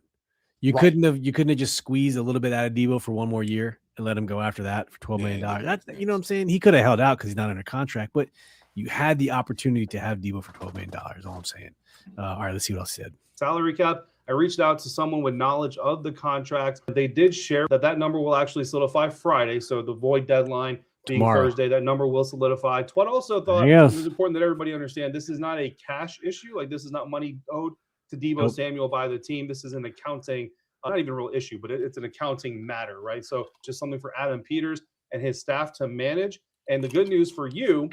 You couldn't have just squeezed a little bit out of Deebo for one more year and let him go after that for $12 million. That's, you know what I'm saying? He could have held out because he's not under contract, but you had the opportunity to have Deebo for $12 million. All I'm saying. All right, let's see what else said. Salary cap. I reached out to someone with knowledge of the contract. They did share that number will actually solidify Friday. So the void deadline being Thursday, that number will solidify. But also thought it was important that everybody understand this is not a cash issue. Like, this is not money owed to Deebo Samuel by the team. This is an accounting, not even a real issue, but it's an accounting matter, right? So just something for Adam Peters and his staff to manage. And the good news for you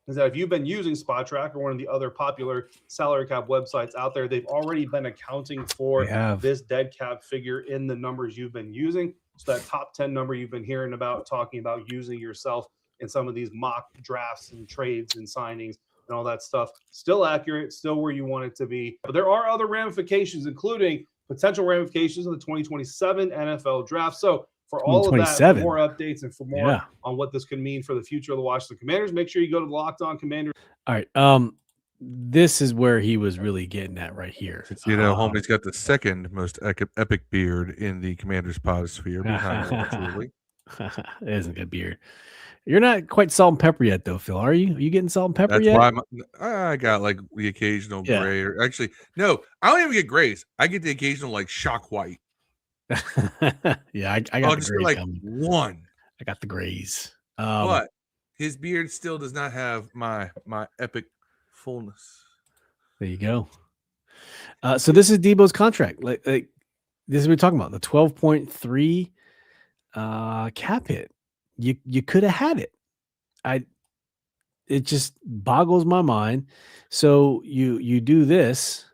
is that if you've been using Spot Track or one of the other popular salary cap websites out there, they've already been accounting for this dead cap figure in the numbers you've been using. So that top 10 number you've been hearing about, talking about using yourself in some of these mock drafts and trades and signings and all that stuff, still accurate, still where you want it to be. But there are other ramifications, including potential ramifications of the 2027 NFL draft. So for all of that, for more updates and for more on what this could mean for the future of the Washington Commanders, make sure you go to the Locked On Commanders. All right. This is where he was really getting at right here. Homie's got the second most epic beard in the Commander's podosphere behind It isn't a good beard. You're not quite salt and pepper yet, though, Phil. Are you? Are you getting salt and pepper yet? Why I got like the occasional gray. Or actually, no, I don't even get grays. I get the occasional like shock white. I got the grays. Like one. I got the grays. But his beard still does not have my epic fullness. There you go. So this is Deebo's contract. Like this is what we're talking about. The 12.3 cap hit. You could have had it. It just boggles my mind. So you do this.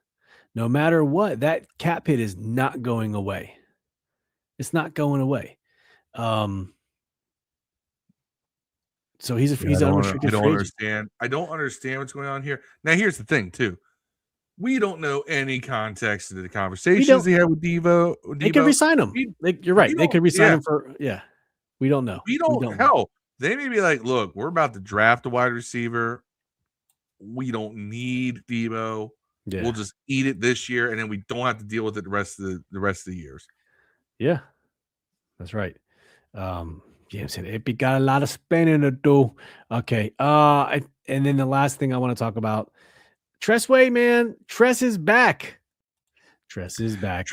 no matter what, that cap hit is not going away. It's not going away. So he's unrestricted free agent. I don't understand what's going on here. Now, here's the thing, too. We don't know any context to the conversations he had with Devo. They could resign him. You're right. They could resign him for, we don't know. We don't know. They may be like, look, we're about to draft a wide receiver. We don't need Devo. Yeah. We'll just eat it this year, and then we don't have to deal with it the rest of the years. Yeah, that's right. James said it got a lot of spending to do. Okay. And then the last thing I want to talk about, Tress Way, man. Tress is back. Tress is back.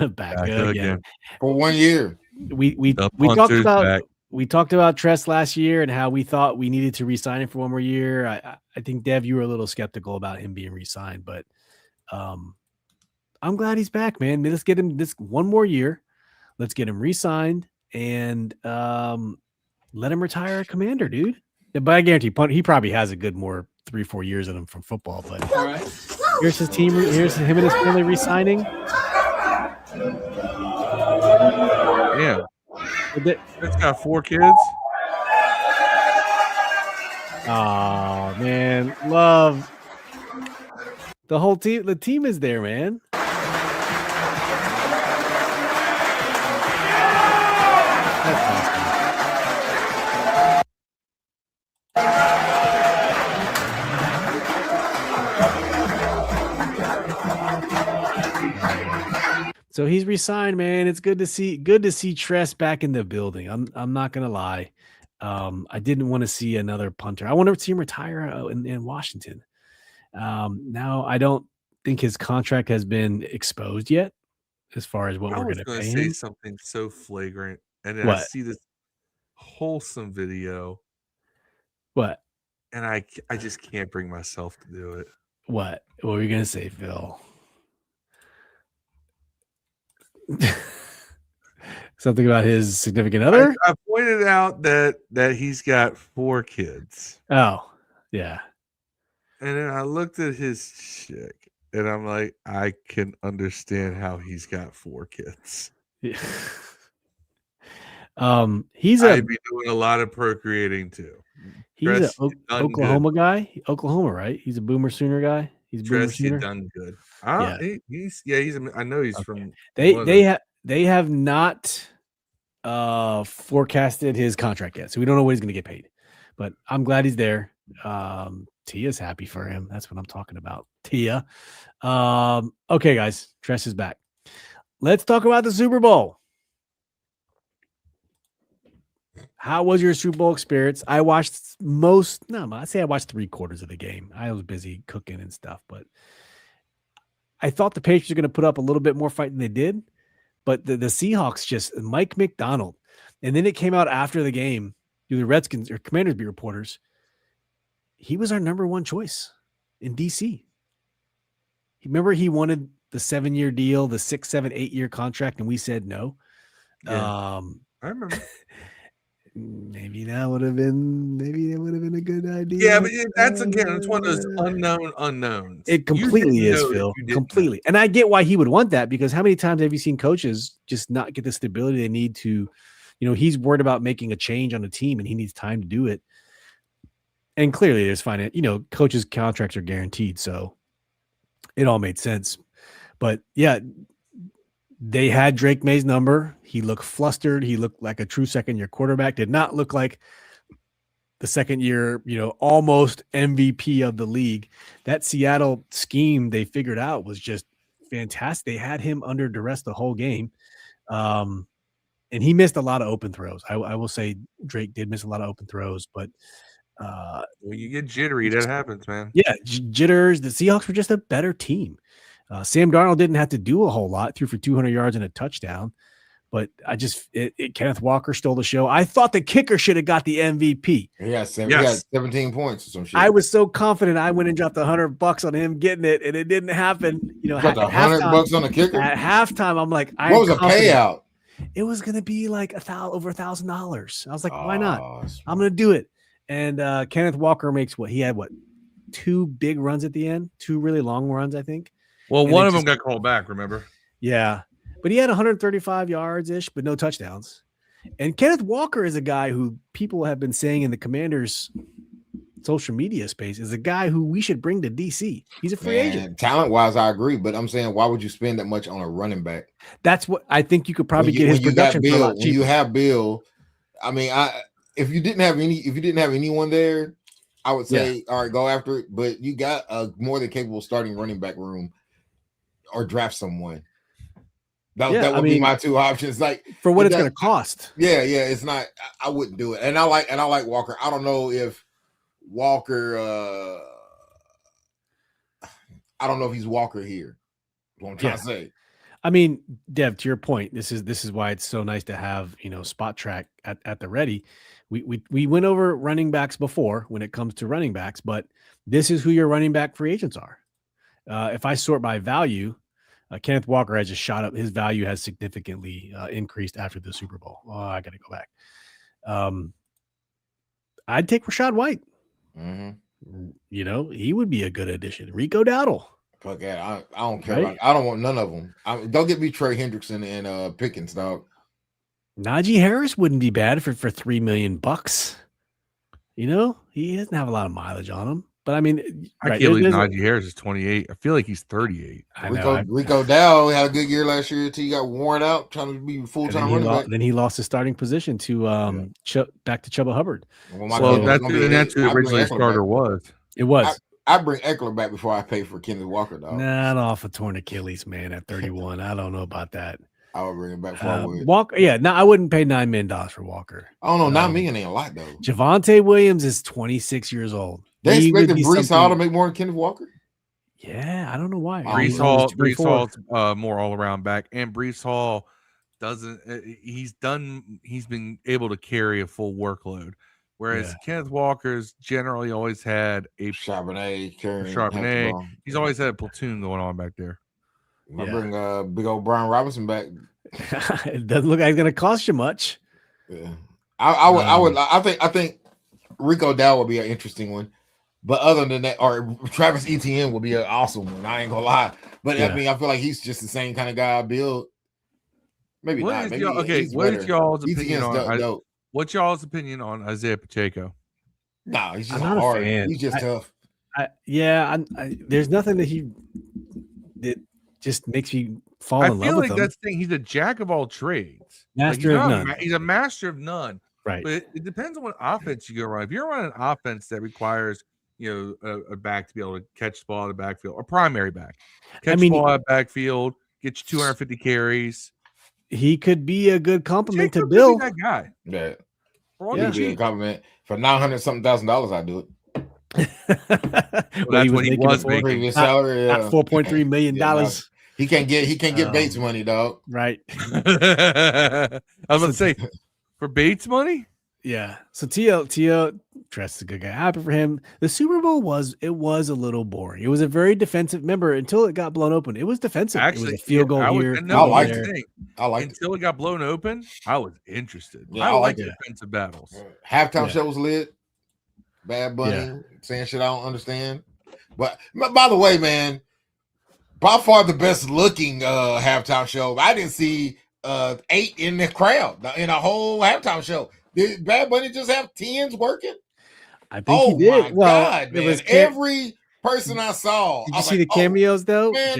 back again for 1 year. We talked about Tress last year and how we thought we needed to re-sign him for one more year. I think, Dev, you were a little skeptical about him being re-signed, but I'm glad he's back, man. Let's get him this one more year. Let's get him re-signed and let him retire a Commander, dude. But I guarantee he probably has a good more 3-4 years in him from football. But all right. Here's his team. Here's him and his family re-signing. Yeah. It's got 4 kids. Oh man, love the whole team. The team is there, man. That's awesome. So he's resigned, man. It's good to see Tress back in the building. I'm not gonna lie. I didn't want to see another punter. I want to see him retire in Washington. Now I don't think his contract has been exposed yet, as far as what we're going to pay him. Say something so flagrant, and then I see this wholesome video. What? And I just can't bring myself to do it. What were you going to say, Phil? Something about his significant other? I pointed out that he's got 4 kids. Oh, yeah. And then I looked at his chick, and I'm like, I can understand how he's got 4 kids. Yeah. I'd be doing a lot of procreating too. He's an Oklahoma guy. Oklahoma, right? He's a Boomer Sooner guy. He's Boomer Sooner. Done good. I know he's from. They have not forecasted his contract yet, so we don't know what he's going to get paid. But I'm glad he's there. Tia's happy for him. That's what I'm talking about. Tia. Okay, guys, Tress is back. Let's talk about the Super Bowl. How was your Super Bowl experience? I watched I'd say I watched 3/4 of the game. I was busy cooking and stuff, but I thought the Patriots were going to put up a little bit more fight than they did. But the Seahawks just Mike McDonald. And then it came out after the game through the Redskins or Commanders beat reporters. He was our number 1 choice in DC. Remember, he wanted the 7-year deal, the 6, 7, 8-year contract, and we said no. Yeah, I remember. Maybe that would have been a good idea. Yeah, but it's one of those unknown unknowns. It completely is, Phil. Completely. And I get why he would want that, because how many times have you seen coaches just not get the stability they need to, he's worried about making a change on a team and he needs time to do it. And clearly there's finance, coaches' contracts are guaranteed. So it all made sense. But yeah, they had Drake May's number. He looked flustered. He looked like a true second-year quarterback. Did not look like the second-year, almost MVP of the league. That Seattle scheme they figured out was just fantastic. They had him under duress the whole game. And he missed a lot of open throws. I will say Drake did miss a lot of open throws, but when you get jittery, that happens, man. Yeah, jitters. The Seahawks were just a better team. Sam Darnold didn't have to do a whole lot, threw for 200 yards and a touchdown. But Kenneth Walker stole the show. I thought the kicker should have got the MVP. He got 17 points or some shit. I was so confident I went and dropped $100 on him getting it, and it didn't happen. Got $100 on the kicker? At halftime, I'm like, what was a payout? It was going to be like over $1,000. I was like, why not? I'm going to do it. And Kenneth Walker makes he had two big runs at the end, two really long runs, I think. Well, And one it of them just- got called back, remember? Yeah. But he had 135 yards ish, but no touchdowns. And Kenneth Walker is a guy who people have been saying in the Commanders social media space is a guy who we should bring to DC. He's a free agent. Talent wise, I agree, but I'm saying, why would you spend that much on a running back? That's what I think you could probably get his production for a lot cheaper. When you have Bill, I mean, if you didn't have anyone there, I would say, all right, go after it. But you got a more than capable starting running back room, or draft someone. That would be my two options. Like for what it's going to cost. Yeah, it's not. I wouldn't do it. And I like Walker. I don't know if Walker. I don't know if he's Walker here. What I'm trying to say. I mean, Dev, to your point, this is why it's so nice to have Spot Track at the ready. We went over running backs before when it comes to running backs, but this is who your running back free agents are. If I sort by value, Kenneth Walker has just shot up. His value has significantly increased after the Super Bowl. Oh, I got to go back. I'd take Rachaad White. Mm-hmm. He would be a good addition. Rico Dowdle. Fuck that. I don't care. Right? I don't want none of them. Don't get me Trey Hendrickson and Pickens, dog. Najee Harris wouldn't be bad for $3 million. He doesn't have a lot of mileage on him. But I mean, I can't believe Najee Harris is 28. I feel like he's 38. Rico Dowdle had a good year last year until he got worn out trying to be full-time running back. Then he lost his starting position to back to Chubba Hubbard. Well, that's who the original starter was. It was. I bring Eckler back before I pay for Kenneth Walker, dog. Not off a torn Achilles, man. At 31, I don't know about that. I would bring him back before I would. Walker, I wouldn't pay $9 million for Walker. I don't know, $9 million ain't a lot though. Javonte Williams is 26 years old. They expected Breece Hall to make more than Kenneth Walker. Yeah, I don't know why. Breece Hall's more all around back, and Breece Hall doesn't. He's been able to carry a full workload, whereas Kenneth Walker's generally always had a Charbonnet. He's always had a platoon going on back there. I bring big old Brian Robinson back. It doesn't look like it's going to cost you much. Yeah, I think Rico Dowdle would be an interesting one. But other than that, or Travis Etienne would be an awesome one. I ain't gonna lie. But I mean, I feel like he's just the same kind of guy I build. Maybe not. Maybe what is y'all's opinion on what's y'all's opinion on Isaiah Pacheco? No, he's just hard. He's just tough. There's nothing that just makes me fall in love with him. I feel like that's the thing. He's a jack of all trades. Master of none. He's a master of none. Right. But it depends on what offense you go run. If you're running an offense that requires a back to be able to catch the ball out of the backfield, or primary back, catch the ball out of the backfield, get you 250 carries. He could be a good compliment to Bill. That guy. Yeah. He'd be a compliment. For $900,000, I'd do it. That's what he was making. Previous salary, not $4.3 million. He can't get Bates money, dog. Right. I was going to say, for Bates money? Yeah. So T.O. Tress is a good guy. Happy for him. The Super Bowl was a little boring. It was a very defensive. Remember, until it got blown open, it was defensive. Actually, it was a field goal here. I liked it. Until it got blown open, I was interested. Yeah, I like defensive battles. Halftime show was lit. Bad Bunny saying shit I don't understand. But by the way, man, by far the best looking halftime show. I didn't see 8 in the crowd in a whole halftime show. Did Bad Bunny just have 10s working? I think he did. God, man. It was every person I saw. Did you see the cameos though? Man,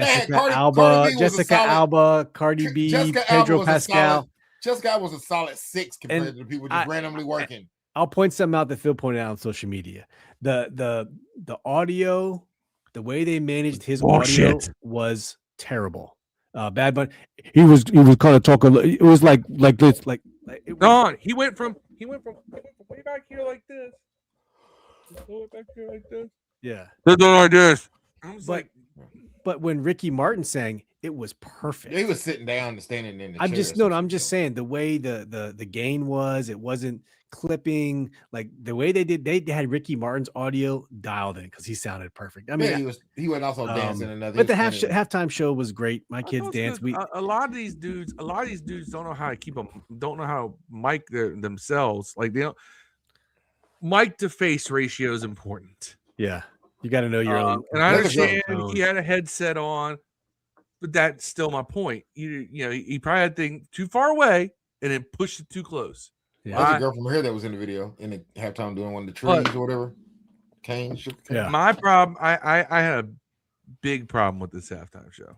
Jessica Alba, Cardi B, Pedro Pascal. Jessica was a solid 6 compared to the people just randomly working. I'll point something out that Phil pointed out on social media. The audio, the way they managed his audio was terrible. Bad Bunny, he was kind of talking. It was like this, he went from way back here like this. Back here like this. Yeah. They're doing like this. But when Ricky Martin sang, it was perfect. Yeah, he was sitting down and standing in the I'm just saying the way the gain was, it wasn't clipping, like the way they had Ricky Martin's audio dialed in because he sounded perfect. I mean, he went also dancing another. But the halftime show was great. My kids danced. A lot of these dudes don't know how to don't know how to mic themselves. Like they don't. Mic to face ratio is important. Yeah. You got to know your own. And I That's a understand good he had a headset on, but that's still my point. You know, he probably had things too far away and then pushed it too close. Yeah. There's a girl from here that was in the video in the halftime doing one of the trees or whatever. Cane. Yeah. My problem, I had a big problem with this halftime show.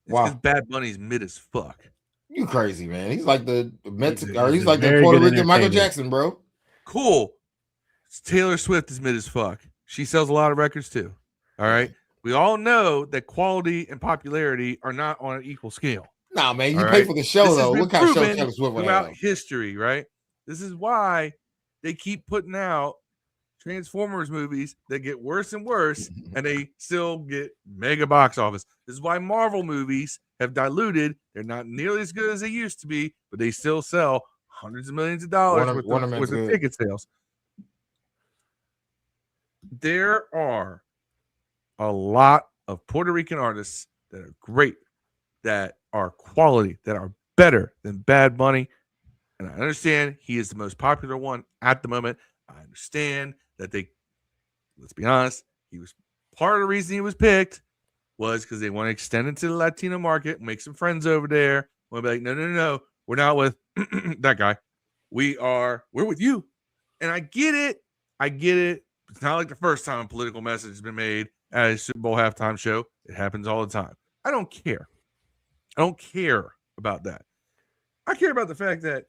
Wow. Because Bad Bunny's mid as fuck. You crazy, man. He's like the He's he's like the very Puerto good Rican Michael entertainer. Jackson, bro. Cool. Taylor Swift is mid as fuck. She sells a lot of records too. All right. We all know that quality and popularity are not on an equal scale. Nah, man, you All pay right? for the show This has though. been What kind of show proven Taylor Swift would throughout have? history, right? This is why they keep putting out Transformers movies that get worse and worse, and they still get mega box office. This is why Marvel movies have diluted. They're not nearly as good as they used to be, but they still sell hundreds of millions of dollars worth of ticket sales. There are a lot of Puerto Rican artists that are great, that are quality, that are better than Bad Bunny. And I understand he is the most popular one at the moment. I understand that let's be honest, he was part of the reason he was picked was because they want to extend it to the Latino market, make some friends over there. We'll be like, no, we're not with that guy. We're with you. And I get it. It's not like the first time a political message has been made at a Super Bowl halftime show. It happens all the time. I don't care. I don't care about that. I care about the fact that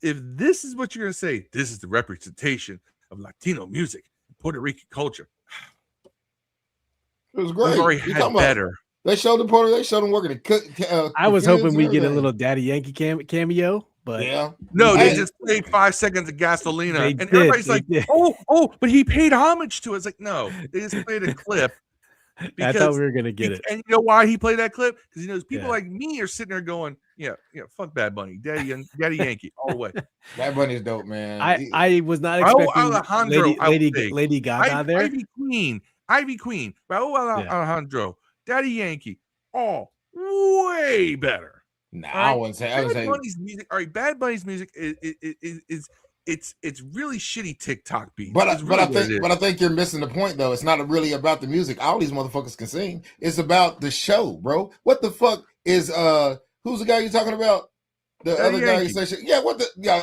if this is what you're going to say, this is the representation of Latino music, Puerto Rican culture. It was great. We've already had better. They showed them working the I was hoping we get a little Daddy Yankee cameo, but yeah. No, they just played 5 seconds of Gasolina, and everybody's like, "Oh, but he paid homage to it." It's like, no, they just played a clip. I thought we were gonna get it. And you know why he played that clip? Because he knows people like me are sitting there going, "Yeah, fuck Bad Bunny, Daddy Yankee, all the way." Bad Bunny's dope, man. I was not expecting Lady Gaga there. Ivy Queen, Raul Alejandro, Daddy Yankee, all way better. Nah, I wouldn't say. Bad Bunny's music. All right, Bad Bunny's music is it's really shitty TikTok beats. But I think you're missing the point though. It's not really about the music. All these motherfuckers can sing. It's about the show, bro. What the fuck is who's the guy you're talking about? The other guy you say shit. Yeah,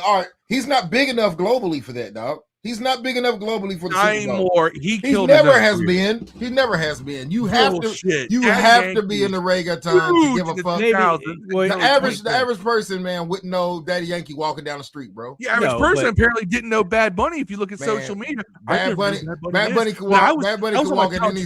all right. He's not big enough globally for that, dog. He's not big enough globally for the Super Bowl. More. He never has been. He never has been. You have to. You have to be in the reggae time to give a fuck. The average person, man, wouldn't know Daddy Yankee walking down the street, bro. The average person apparently didn't know Bad Bunny. If you look at social media, Bad Bunny can walk. Bad Bunny can walk in any.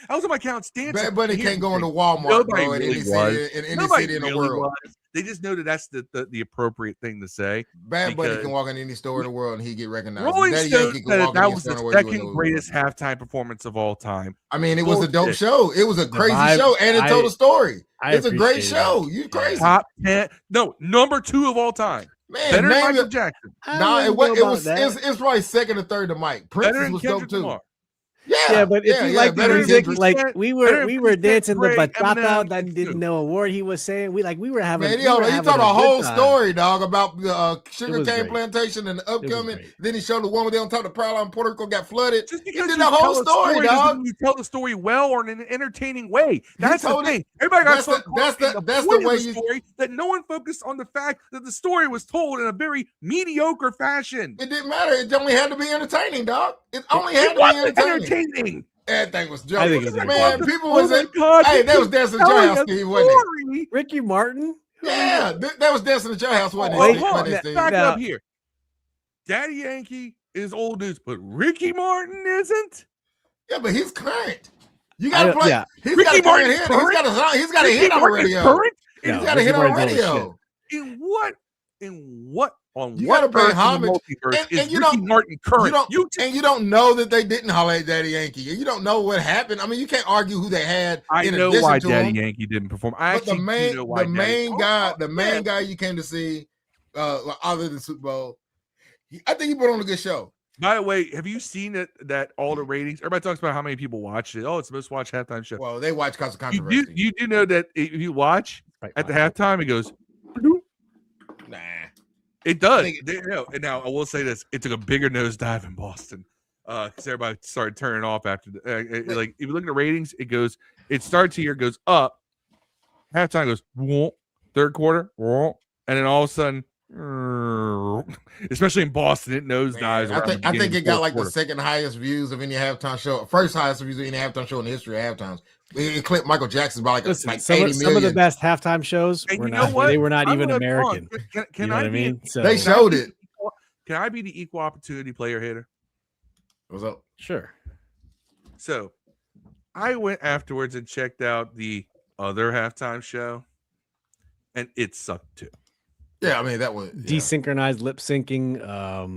I was on my couch dancing. Bad Bunny can't go into Walmart, bro, in any city in the world. They just know that that's the appropriate thing to say. Bad Bunny can walk in any store in the world and he get recognized. Rolling Stone said that was the second greatest halftime performance of all time. I mean, it was a dope show. It was a crazy show, and it told a story. It's a great show. You crazy? Top 10, no, number 2 of all time. Man, better than Michael Jackson. It's probably second or third to Mike. Prince was dope too. Yeah, but if you like the music, like we were dancing the bachata that didn't know a word he was saying. We were having. Man, he told a whole story, dog, about the sugarcane plantation and the upcoming. Then he showed the one with on top of the proud line Puerto Rico got flooded. Just he because did the whole story, dog. You tell the story well or in an entertaining way. That's the thing. Everybody got that's the way you story that no one focused on the fact that the story was told in a very mediocre fashion. It didn't matter. It only had to be entertaining, dog. It only had to be entertaining. Everything was joke. Man, people was hey, that was dancing at your house, Steve, wasn't it? Ricky Martin? Yeah, that was dancing at your house, wasn't it? Back up here. Daddy Yankee is old news, but Ricky Martin isn't? Yeah, but he's current. You gotta play. Yeah. He's got a current hit. He's got a hit on the radio. He's got a hit on the radio. In what? On you what gotta pay homage. And Ricky Martin current? You don't know that they didn't holler at Daddy Yankee. You don't know what happened. I mean, you can't argue who they had. I know why Daddy Yankee didn't perform. The main guy you came to see, other than Super Bowl, I think he put on a good show. By the way, have you seen that all the ratings? Everybody talks about how many people watched it. Oh, it's the most watched halftime show. Well, they watch because of controversy. You do know that if you watch at the halftime, it goes. Nah. It does. And now I will say this: it took a bigger nosedive in Boston. because everybody started turning off after like if you look at the ratings, it starts here, goes up, halftime goes whoa, third quarter, whoa, and then all of a sudden, especially in Boston, it nosedives. I think it got like the second highest views of any halftime show, first highest views of any halftime show in the history of halftimes. It clipped Michael Jackson by like 80 million. Some of the best halftime shows were not. They were not even American. Can you know what I mean? So, they showed it. Can I be the equal opportunity player hitter? What's up? Sure. So I went afterwards and checked out the other halftime show, and it sucked too. Yeah, I mean that was desynchronized lip syncing.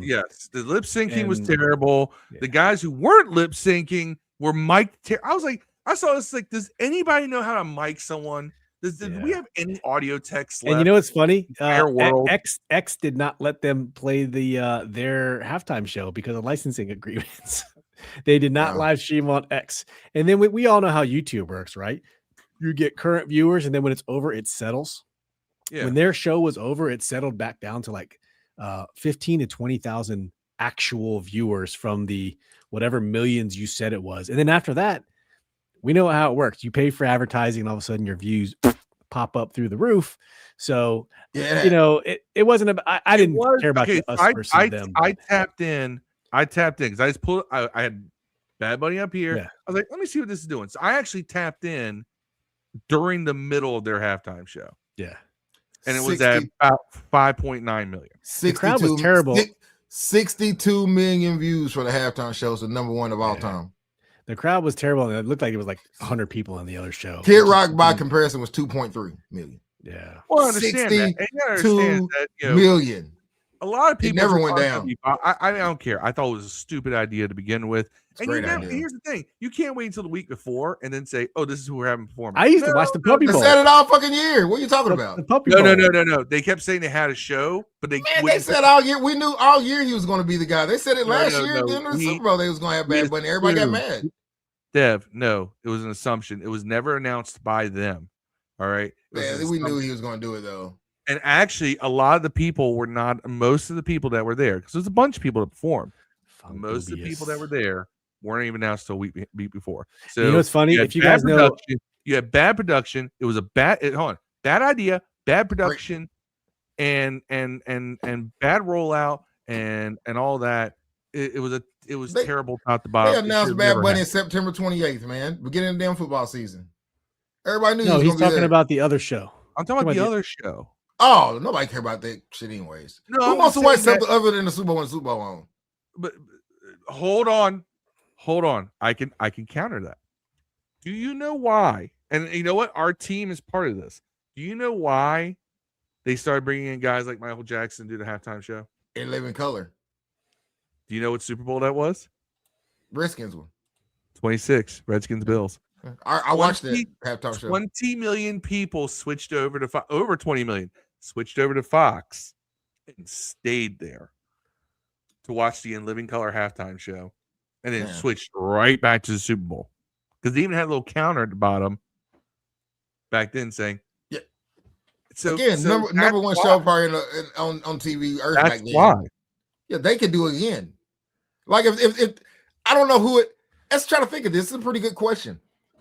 Yes, the lip syncing was terrible. Yeah. The guys who weren't lip syncing were mic'd. I was like, I saw this like, does anybody know how to mic someone? Do we have any audio text left? And you know what's funny? World? X did not let them play the their halftime show because of licensing agreements. They did not live stream on X. And then we all know how YouTube works, right? You get current viewers, and then when it's over, it settles. Yeah. When their show was over, it settled back down to like 15 to 20,000 actual viewers from the whatever millions you said it was. And then after that, we know how it works. You pay for advertising, and all of a sudden your views pop up through the roof. So, you know, it wasn't about, I didn't care about us versus them. I tapped in because I just pulled, I had Bad Bunny up here. Yeah. I was like, let me see what this is doing. So I actually tapped in during the middle of their halftime show. Yeah. And it was at about 5.9 million. The crowd was terrible. 62 million views for the halftime show. So number one of all time. The crowd was terrible. And it looked like it was like 100 people on the other show. Kid Rock by comparison was 2.3 million. Yeah. Well, I understand that. And you understand that, you know, million. A lot of people never went down. I don't care. I thought it was a stupid idea to begin with. And here's the thing: you can't wait until the week before and then say, "Oh, this is who we're having performing." I used to watch the Puppy Bowl. They said it all fucking year. What are you talking about? The Puppy Bowl. No. They kept saying they had a show, but they said all year. We knew all year he was going to be the guy. They said it last year during the Super Bowl. They was going to have Bad Bunny. Everybody got mad. Dev, no, it was an assumption. It was never announced by them. All right. Yeah, we knew he was going to do it though. And actually, a lot of the people were not. Most of the people that were there, because there's a bunch of people that performed. Most of the people that were there weren't even announced till a week before. So you know what's funny? If you guys know, you had bad production. It was a bad bad idea, bad production, and bad rollout, and all that. It was terrible top to bottom. They announced Bad Bunny in September 28th, man, beginning of the damn football season. Everybody knew. No, he's talking about the other show. I'm talking about the other show. Oh, nobody care about that shit anyways. No, who wants to watch something other than the Super Bowl and Super Bowl on? But hold on. I can counter that. Do you know why? And you know what? Our team is part of this. Do you know why they started bringing in guys like Michael Jackson to do the halftime show? In living color. Do you know what Super Bowl that was? Redskins one. 26. Redskins Bills. I watched that halftime show. 20 million people switched over to over 20 million switched over to Fox and stayed there to watch the In Living Color halftime show, and then switched right back to the Super Bowl because they even had a little counter at the bottom back then saying, "Yeah." So again, number one show probably on TV. Earth that's back then. Why. Yeah, they could do it again. Like if I don't know who it. Let's try to think of this. This is a pretty good question.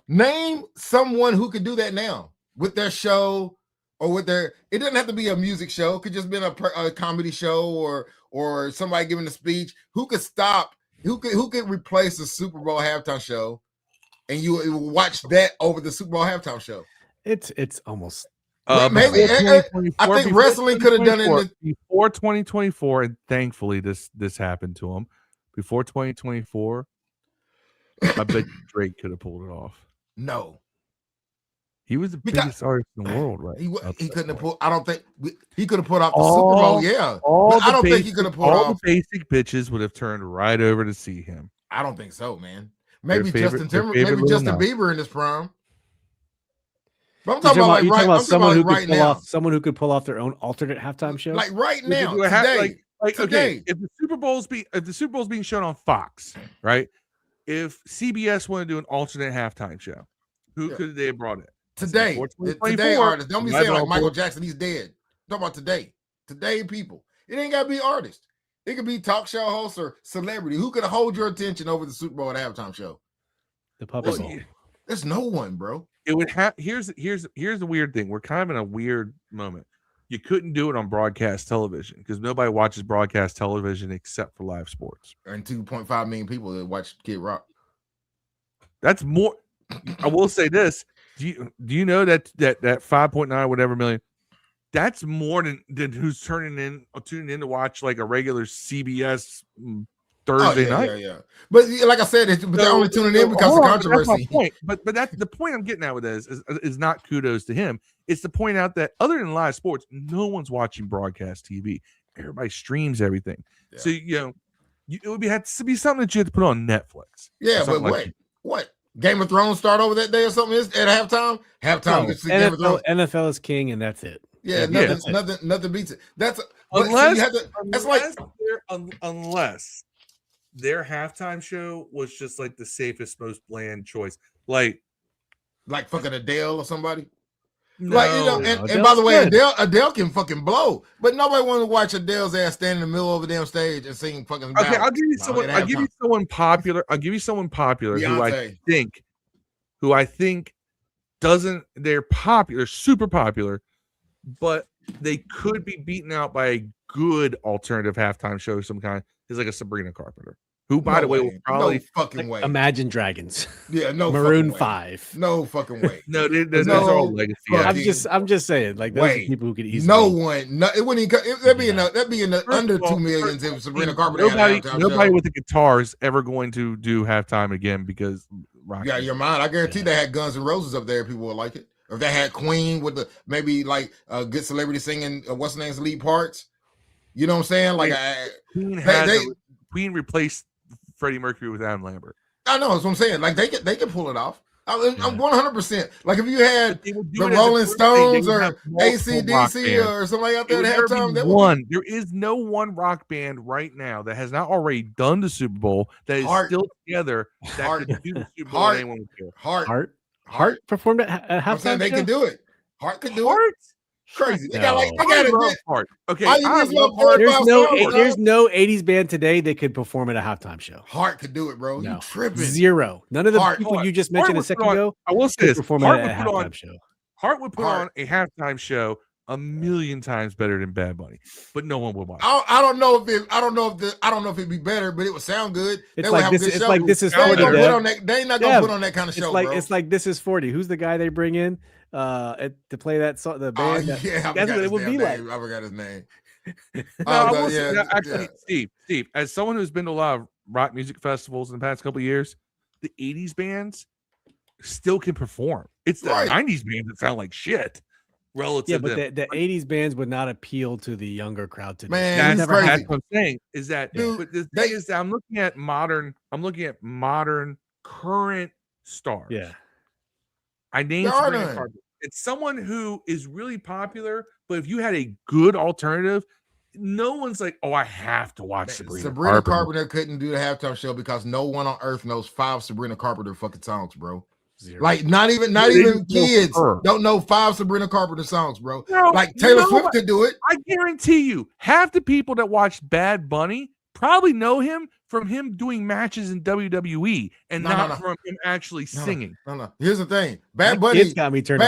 Name someone who could do that now with their show or with their. It doesn't have to be a music show. It could just be a comedy show or somebody giving a speech. Who could stop? Who could replace the Super Bowl halftime show, and you watch that over the Super Bowl halftime show? It's almost maybe. I think wrestling could have done it before 2024, and thankfully this happened to him before 2024. I bet Drake could have pulled it off. No, he was the biggest artist in the world, right? He couldn't have pulled. I don't think he could have put off the Super Bowl. Yeah, I don't think he could have pulled off. All the basic bitches would have turned right over to see him. I don't think so, man. Maybe Justin Bieber in his prime. But I'm talking about someone who could pull off someone who could pull off their own alternate halftime show. Like right now, today. Okay, if the Super Bowl's being shown on Fox, right? If CBS wanted to do an alternate halftime show, who could they have brought in? Today artists. Don't be saying like Michael Jackson, he's dead. I'm talking about today people. It ain't gotta be artists. It could be talk show host or celebrity. Who could hold your attention over the Super Bowl at halftime show? The Puppet Bowl. There's no one, bro. It would have. Here's the weird thing. We're kind of in a weird moment. You couldn't do it on broadcast television because nobody watches broadcast television except for live sports. And 2.5 million people that watch Kid Rock. That's more. I will say this. Do you know that 5.9 whatever million? That's more than who's tuning in to watch like a regular CBS Thursday night. Yeah. But like I said, they're only tuning in because of controversy. That's my point. But that's the point I'm getting at with this is not kudos to him. It's to point out that other than live sports, no one's watching broadcast TV. Everybody streams everything. Yeah. So it would have to be something that you have to put on Netflix. Yeah, but wait, what? Game of Thrones start over that day or something at halftime? Halftime. NFL is king, and that's it. Yeah, nothing beats it. Unless their halftime show was just like the safest, most bland choice, like fucking Adele or somebody. No, and by the way, Adele can fucking blow, but nobody wants to watch Adele's ass stand in the middle of a damn stage and sing fucking. Okay, I'll give you someone popular. who I think doesn't. They're popular, super popular, but they could be beaten out by a good alternative halftime show of some kind. Is like a Sabrina Carpenter, who, by the way, will probably fucking way. Imagine Dragons. Yeah, no Maroon 5. No fucking way. No, those are all legacy. I'm just saying, like those are people who could easily. It wouldn't. That'd be in the under 2 millions if Sabrina Carpenter. Nobody with a guitar is ever going to do halftime again because rock. Yeah, your mind. I guarantee they had Guns N' Roses up there. People would like it. If they had Queen with maybe like a good celebrity singing what's the name's lead parts. You know what I'm saying? Like Queen replaced Freddie Mercury with Adam Lambert. I know that's what I'm saying. Like they can pull it off. I'm 100%. Like if you had the Rolling Stones or AC/DC or somebody out there at halftime, there is no one rock band right now that has not already done the Super Bowl that is still together that could do the Super Bowl. Anyone would care. Heart performed at halftime. They can do it. Heart can do it. Crazy. They got Heart. Okay, there's no 80s band today that could perform at a halftime show. Heart could do it, bro. No. You tripping. Zero. None of the people you just mentioned a second ago. I will say this. Perform at a halftime show. Heart would put on a halftime show a million times better than Bad Bunny, but no one would watch. I don't know if it'd be better, but it would sound good. It's like this is 40. They ain't not gonna put on that kind of show. It's like this is 40. Who's the guy they bring in to play that song? The band. That's what it would be like. I forgot his name. Steve. As someone who's been to a lot of rock music festivals in the past couple of years, the 80s bands still can perform. It's the 90s bands that sound like shit. Relative, but the 80s bands would not appeal to the younger crowd today. Man, that's what I'm saying. Is that but the thing is that I'm looking at modern current stars. Yeah. I named Sabrina Carpenter. It's someone who is really popular, but if you had a good alternative, no one's like, oh, I have to watch Sabrina. Sabrina Carpenter couldn't do the halftime show because no one on earth knows 5 Sabrina Carpenter fucking songs, bro. Zero. Like not even kids don't know 5 Sabrina Carpenter songs, bro. Like Taylor Swift could do it. I guarantee you, half the people that watch Bad Bunny probably know him from him doing matches in WWE and not from him actually singing. No. Here's the thing: Bad Bunny got me turned.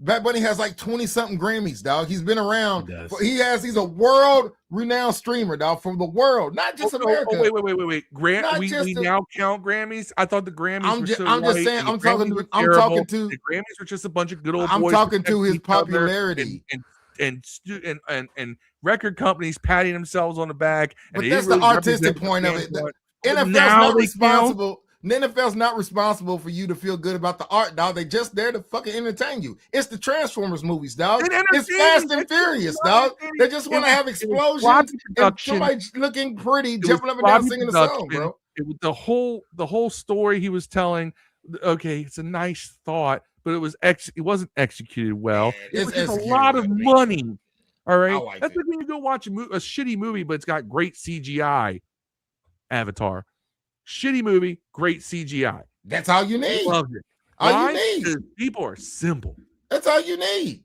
Bad Bunny has like 20 something Grammys, dog. He's been around. He's a world renowned streamer, dog, from the world, not just America. Wait. We now count Grammys. I thought the Grammys. I'm just saying. I'm talking to the Grammys were just a bunch of good old. I'm talking to his popularity and record companies patting themselves on the back. But that's the artistic point of it. The NFL's not responsible. The NFL's not responsible for you to feel good about the art, dog. They just there to fucking entertain you. It's the Transformers movies, dog. It's Fast and Furious, dog. They just want to have explosions and somebody looking pretty, jumping up and down singing the song, bro. The whole story he was telling. Okay, it's a nice thought, but it wasn't executed well. It was just a lot of money. All right, that's like when you go watch a shitty movie, but it's got great CGI. Avatar. Shitty movie, great CGI. That's all you need. Love it. All you need. People are simple. That's all you need.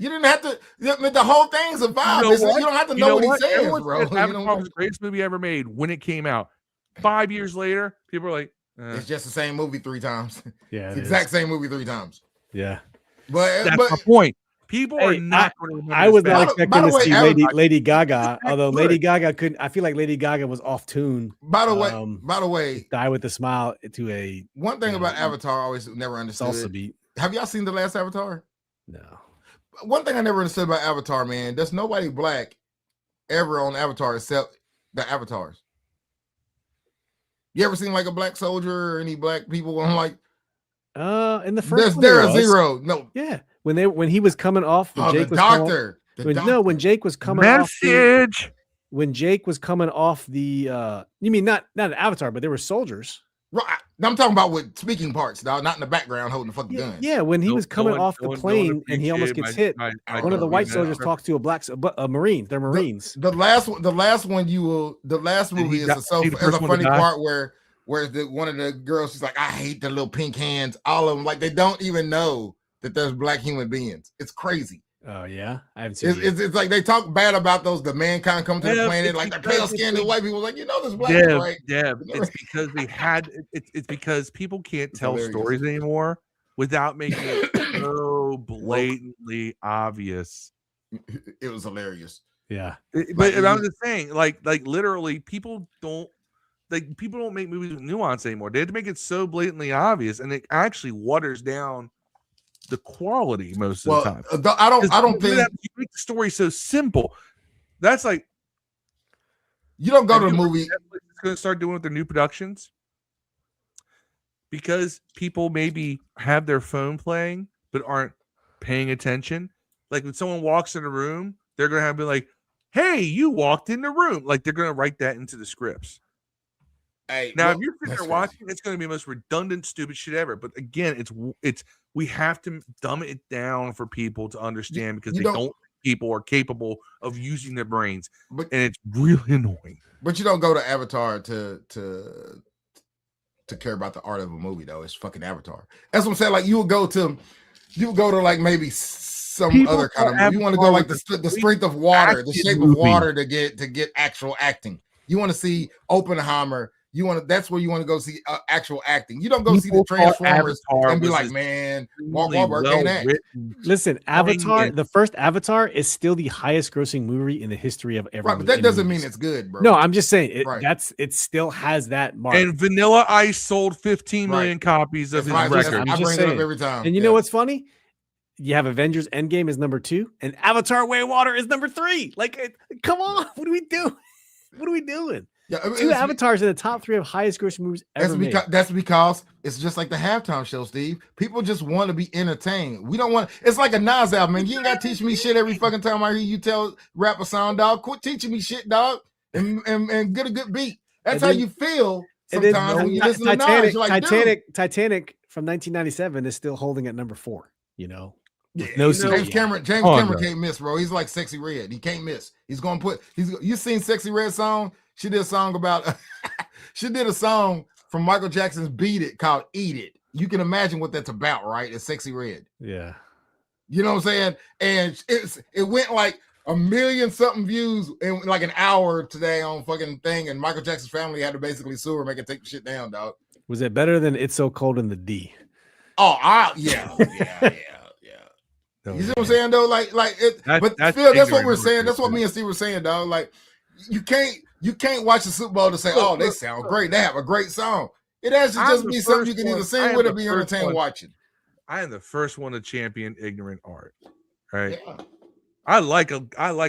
You didn't have to. The whole thing's a vibe. You don't have to know what he says, Everyone bro. said Avatar was the greatest movie ever made when it came out. 5 years later, people are like, it's just the same movie 3 times. Yeah, it's the exact same movie 3 times. Yeah, but that's my point. People are not. I was not expecting to see Lady Gaga, although Lady Gaga couldn't. I feel like Lady Gaga was off tune. By the way, Die with a Smile to a one thing about Avatar I always never understood. Salsa beat. Have y'all seen the last Avatar? No. One thing I never understood about Avatar, man, there's nobody black ever on Avatar except the avatars. You ever seen like a black soldier or any black people on like? In the first there are 0. No. Yeah, when he was coming off, when Jake the was doctor. When Jake was coming off. When Jake was coming off the, you mean not an Avatar, but there were soldiers. Right. I'm talking about with speaking parts, dog, not in the background holding the fucking gun. Yeah, when he was coming off the plane and he almost gets hit, one of the white soldiers talks to a Marine. They're Marines. The last movie is a funny part where one of the girls, she's like, I hate the little pink hands. All of them, like they don't even know that there's black human beings. It's crazy. Oh yeah, I haven't seen it. It's like they talk bad about the mankind coming to the planet, like the pale skinned white people, like there's black, right? Yeah, it's because it's because people can't tell stories anymore without making it so blatantly obvious. It was hilarious. Yeah, but I'm just saying, like literally, people don't make movies with nuance anymore. They have to make it so blatantly obvious, and it actually waters down the quality most of the time. I don't think you make the story so simple. That's like you don't go to the movie. Netflix is going to start doing with their new productions because people maybe have their phone playing but aren't paying attention. Like when someone walks in a room, they're going to have to be like, "Hey, you walked in the room." Like they're going to write that into the scripts. If you're sitting there watching, it's going to be the most redundant, stupid shit ever. But again, we have to dumb it down for people to understand because people are capable of using their brains, and it's really annoying. But you don't go to Avatar to care about the art of a movie, though. It's fucking Avatar. That's what I'm saying. Like you would go to like maybe some people other kind of movie. You want to go like the strength of water, the shape of water to get actual acting. You want to see Oppenheimer. That's where you want to go see actual acting. You don't go see the Transformers and be like, man, Wahlberg ain't that. Listen, Avatar, the first Avatar is still the highest grossing movie in the history of ever. Right, but that doesn't mean it's good, bro. No, I'm just saying it still has that mark. And Vanilla Ice sold 15 million copies of his record. I bring it up every time. And you know what's funny? You have Avengers Endgame is number 2 and Avatar Way of Water is number 3. Like, come on, what are we doing? What are we doing? Yeah, 2 Avatars in the top 3 of highest grossing movies ever made. That's because it's just like the halftime show, Steve. People just want to be entertained. We don't want. It's like a Nas album, man. You ain't got to teach me shit every fucking time I hear you rap a song, dog. Quit teaching me shit, dog, and get a good beat. That's how you feel sometimes when you listen to Nas. You're like, Titanic from 1997 is still holding at number 4. You know. James Cameron can't miss, bro. He's like Sexy Red. He can't miss. He's gonna put. You seen Sexy Red song? She did a song about. She did a song from Michael Jackson's "Beat It" called "Eat It." You can imagine what that's about, right? It's Sexy Red. Yeah. You know what I'm saying? And it went like 1 million something views in like an hour today on fucking thing, and Michael Jackson's family had to basically sue her, make her take the shit down, dog. Was it better than "It's So Cold in the D"? Oh, yeah. You see what I'm saying, though? Like it. But Phil, that's what we're saying. That's what me and Steve were saying, dog. Like you can't watch the Super Bowl to say, "Oh, they sound great. They have a great song." It has to just be something you can either sing with or be entertained watching. I am the first one to champion ignorant art. Right? Yeah. I like a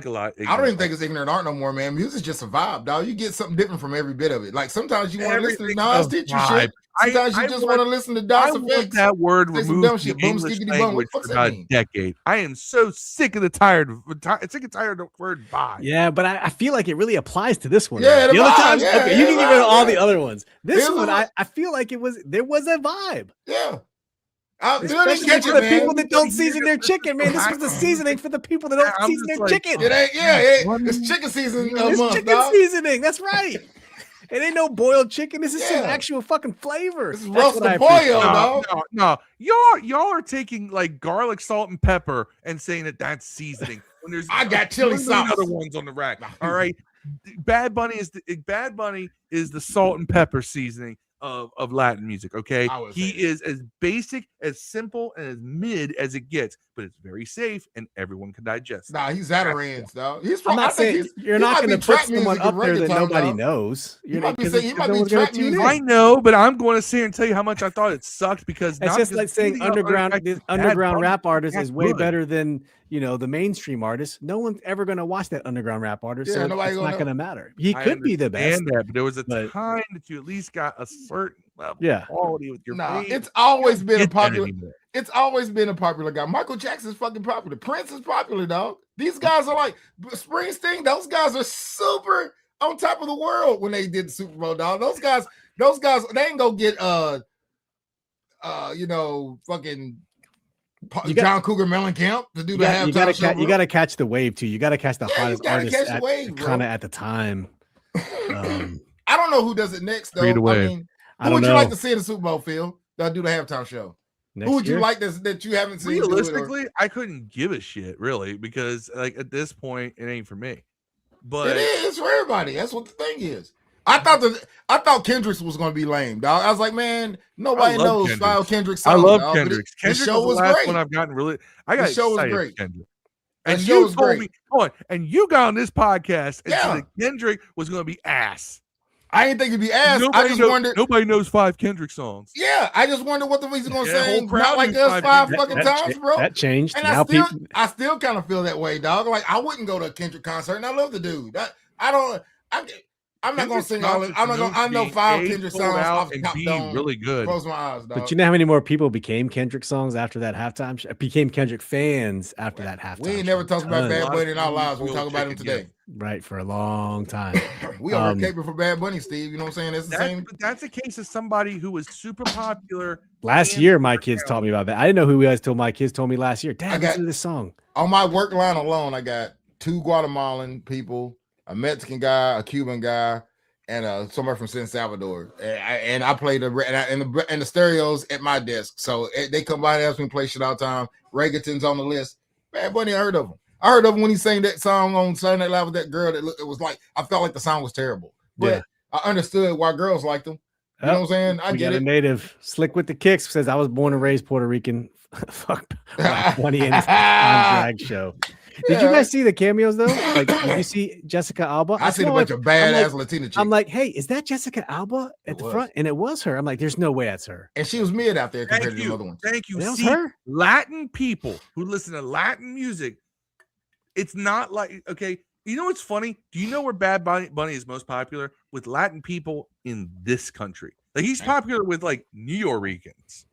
lot. I don't even think it's ignorant art no more, man. Music's just a vibe, dog. You get something different from every bit of it. Like sometimes you want to listen to Nas teach you shit. Sometimes you just want to listen to DOS effects. That word removed from English language for about a decade. I am so sick and tired of the word vibe. Yeah, but I feel like it really applies to this one. Yeah, the other times, okay, you can get rid of all the other ones. This one, I feel like there was a vibe. Yeah. Especially for the people that don't season their chicken, man. This was the seasoning for the people that don't season their chicken. It's chicken seasoning. It's chicken seasoning. That's right. It ain't no boiled chicken. This is some Yeah. actual fucking flavor. This is That's what I roasted pollo, appreciate. dog. No. Y'all are taking like garlic, salt, and pepper and saying that that's seasoning. When there's I got chili 1 million sauce. other ones on the rack. All right. Bad Bunny is the salt and pepper seasoning of Latin music. Okay, he is as basic, as simple, and as mid as it gets, but it's very safe and everyone can digest. Nah, he's Zatarans, dog. He's I'm from. not saying you're not going to put someone up there that nobody knows. He might be saying he might be trap music. I know, but I'm going to sit here and tell you how much I thought it sucked because it's just like saying underground rap artist is way better than the mainstream artist. No one's ever going to watch that underground rap artist, so it's not going to matter. He could be the best, but there was a time that you at least got a certain level of quality with your. It's always been a popular. It's always been a popular guy. Michael Jackson's fucking popular. Prince is popular, dog. These guys are like Springsteen. Those guys are super on top of the world when they did the Super Bowl, dog. Those guys, they ain't gonna get fucking John Cougar Mellencamp to do the halftime show. You got to catch the wave too. You got to catch the hottest artist kind of at the time. I don't know who does it next though. Who would you like to see in the Super Bowl, Phil? That'll do the halftime show. Who would you like that you haven't seen? Realistically, I couldn't give a shit really because like at this point it ain't for me. But it is for everybody. That's what the thing is. I thought Kendrick's was going to be lame, dog. I was like, man, nobody knows five Kendrick's songs. I love dog, Kendrick's. The show was great. When I've gotten really, I got the show was excited great. Kendrick. And And the show you was told great. me, and you got on this podcast and Yeah. said that Kendrick was going to be ass. I didn't think it'd be ass. I just wondered. Nobody knows 5 Kendrick songs. Yeah, I just wondered what the he's going to Yeah, sing. whole crowd Not like knew us 5 five fucking times, bro. That changed. And Now I still kind of feel that way, dog. Like I wouldn't go to a Kendrick concert, and I love the dude. I'm not gonna sing all. I know 5 Kendrick songs off the top dome. Really good. Close my eyes, dog. But you know how many more people became Kendrick songs after that halftime show? Became Kendrick fans after that halftime. We ain't never talked about Bad Bunny in our lives. We talk about him today. Right, for a long time. We are caping for Bad Bunny, Steve. You know what I'm saying? That's the same. But that's a case of somebody who was super popular. Last year, my kids taught me about that. I didn't know who you guys told my kids told me last year. Dad, listen to this song. On my work line alone, I got 2 Guatemalan people, a Mexican guy, a Cuban guy, and somewhere from San Salvador. And I play the stereos at my desk. So they come by and ask me to play shit all the time. Reggaeton's on the list. Bad Bunny, I heard of him. I heard of him when he sang that song on Saturday Night Live with that girl. It was like, I felt like the song was terrible. But I understood why girls liked him. You know what I'm saying? I get it. A native Slick with the Kicks says, I was born and raised Puerto Rican. Fuck Bunny in his drag show. Did you guys see the cameos though? Like, did you see Jessica Alba? I seen a bunch of badass Latina chicks. I'm like, hey, is that Jessica Alba at the front? And it was her. I'm like, there's no way that's her. And she was mid out there compared to the other ones. Thank you. That was See, her? Latin people who listen to Latin music, it's not like, okay, you know what's funny? Do you know where Bad Bunny is most popular? With Latin people in this country. Like he's popular with like New Yorkers.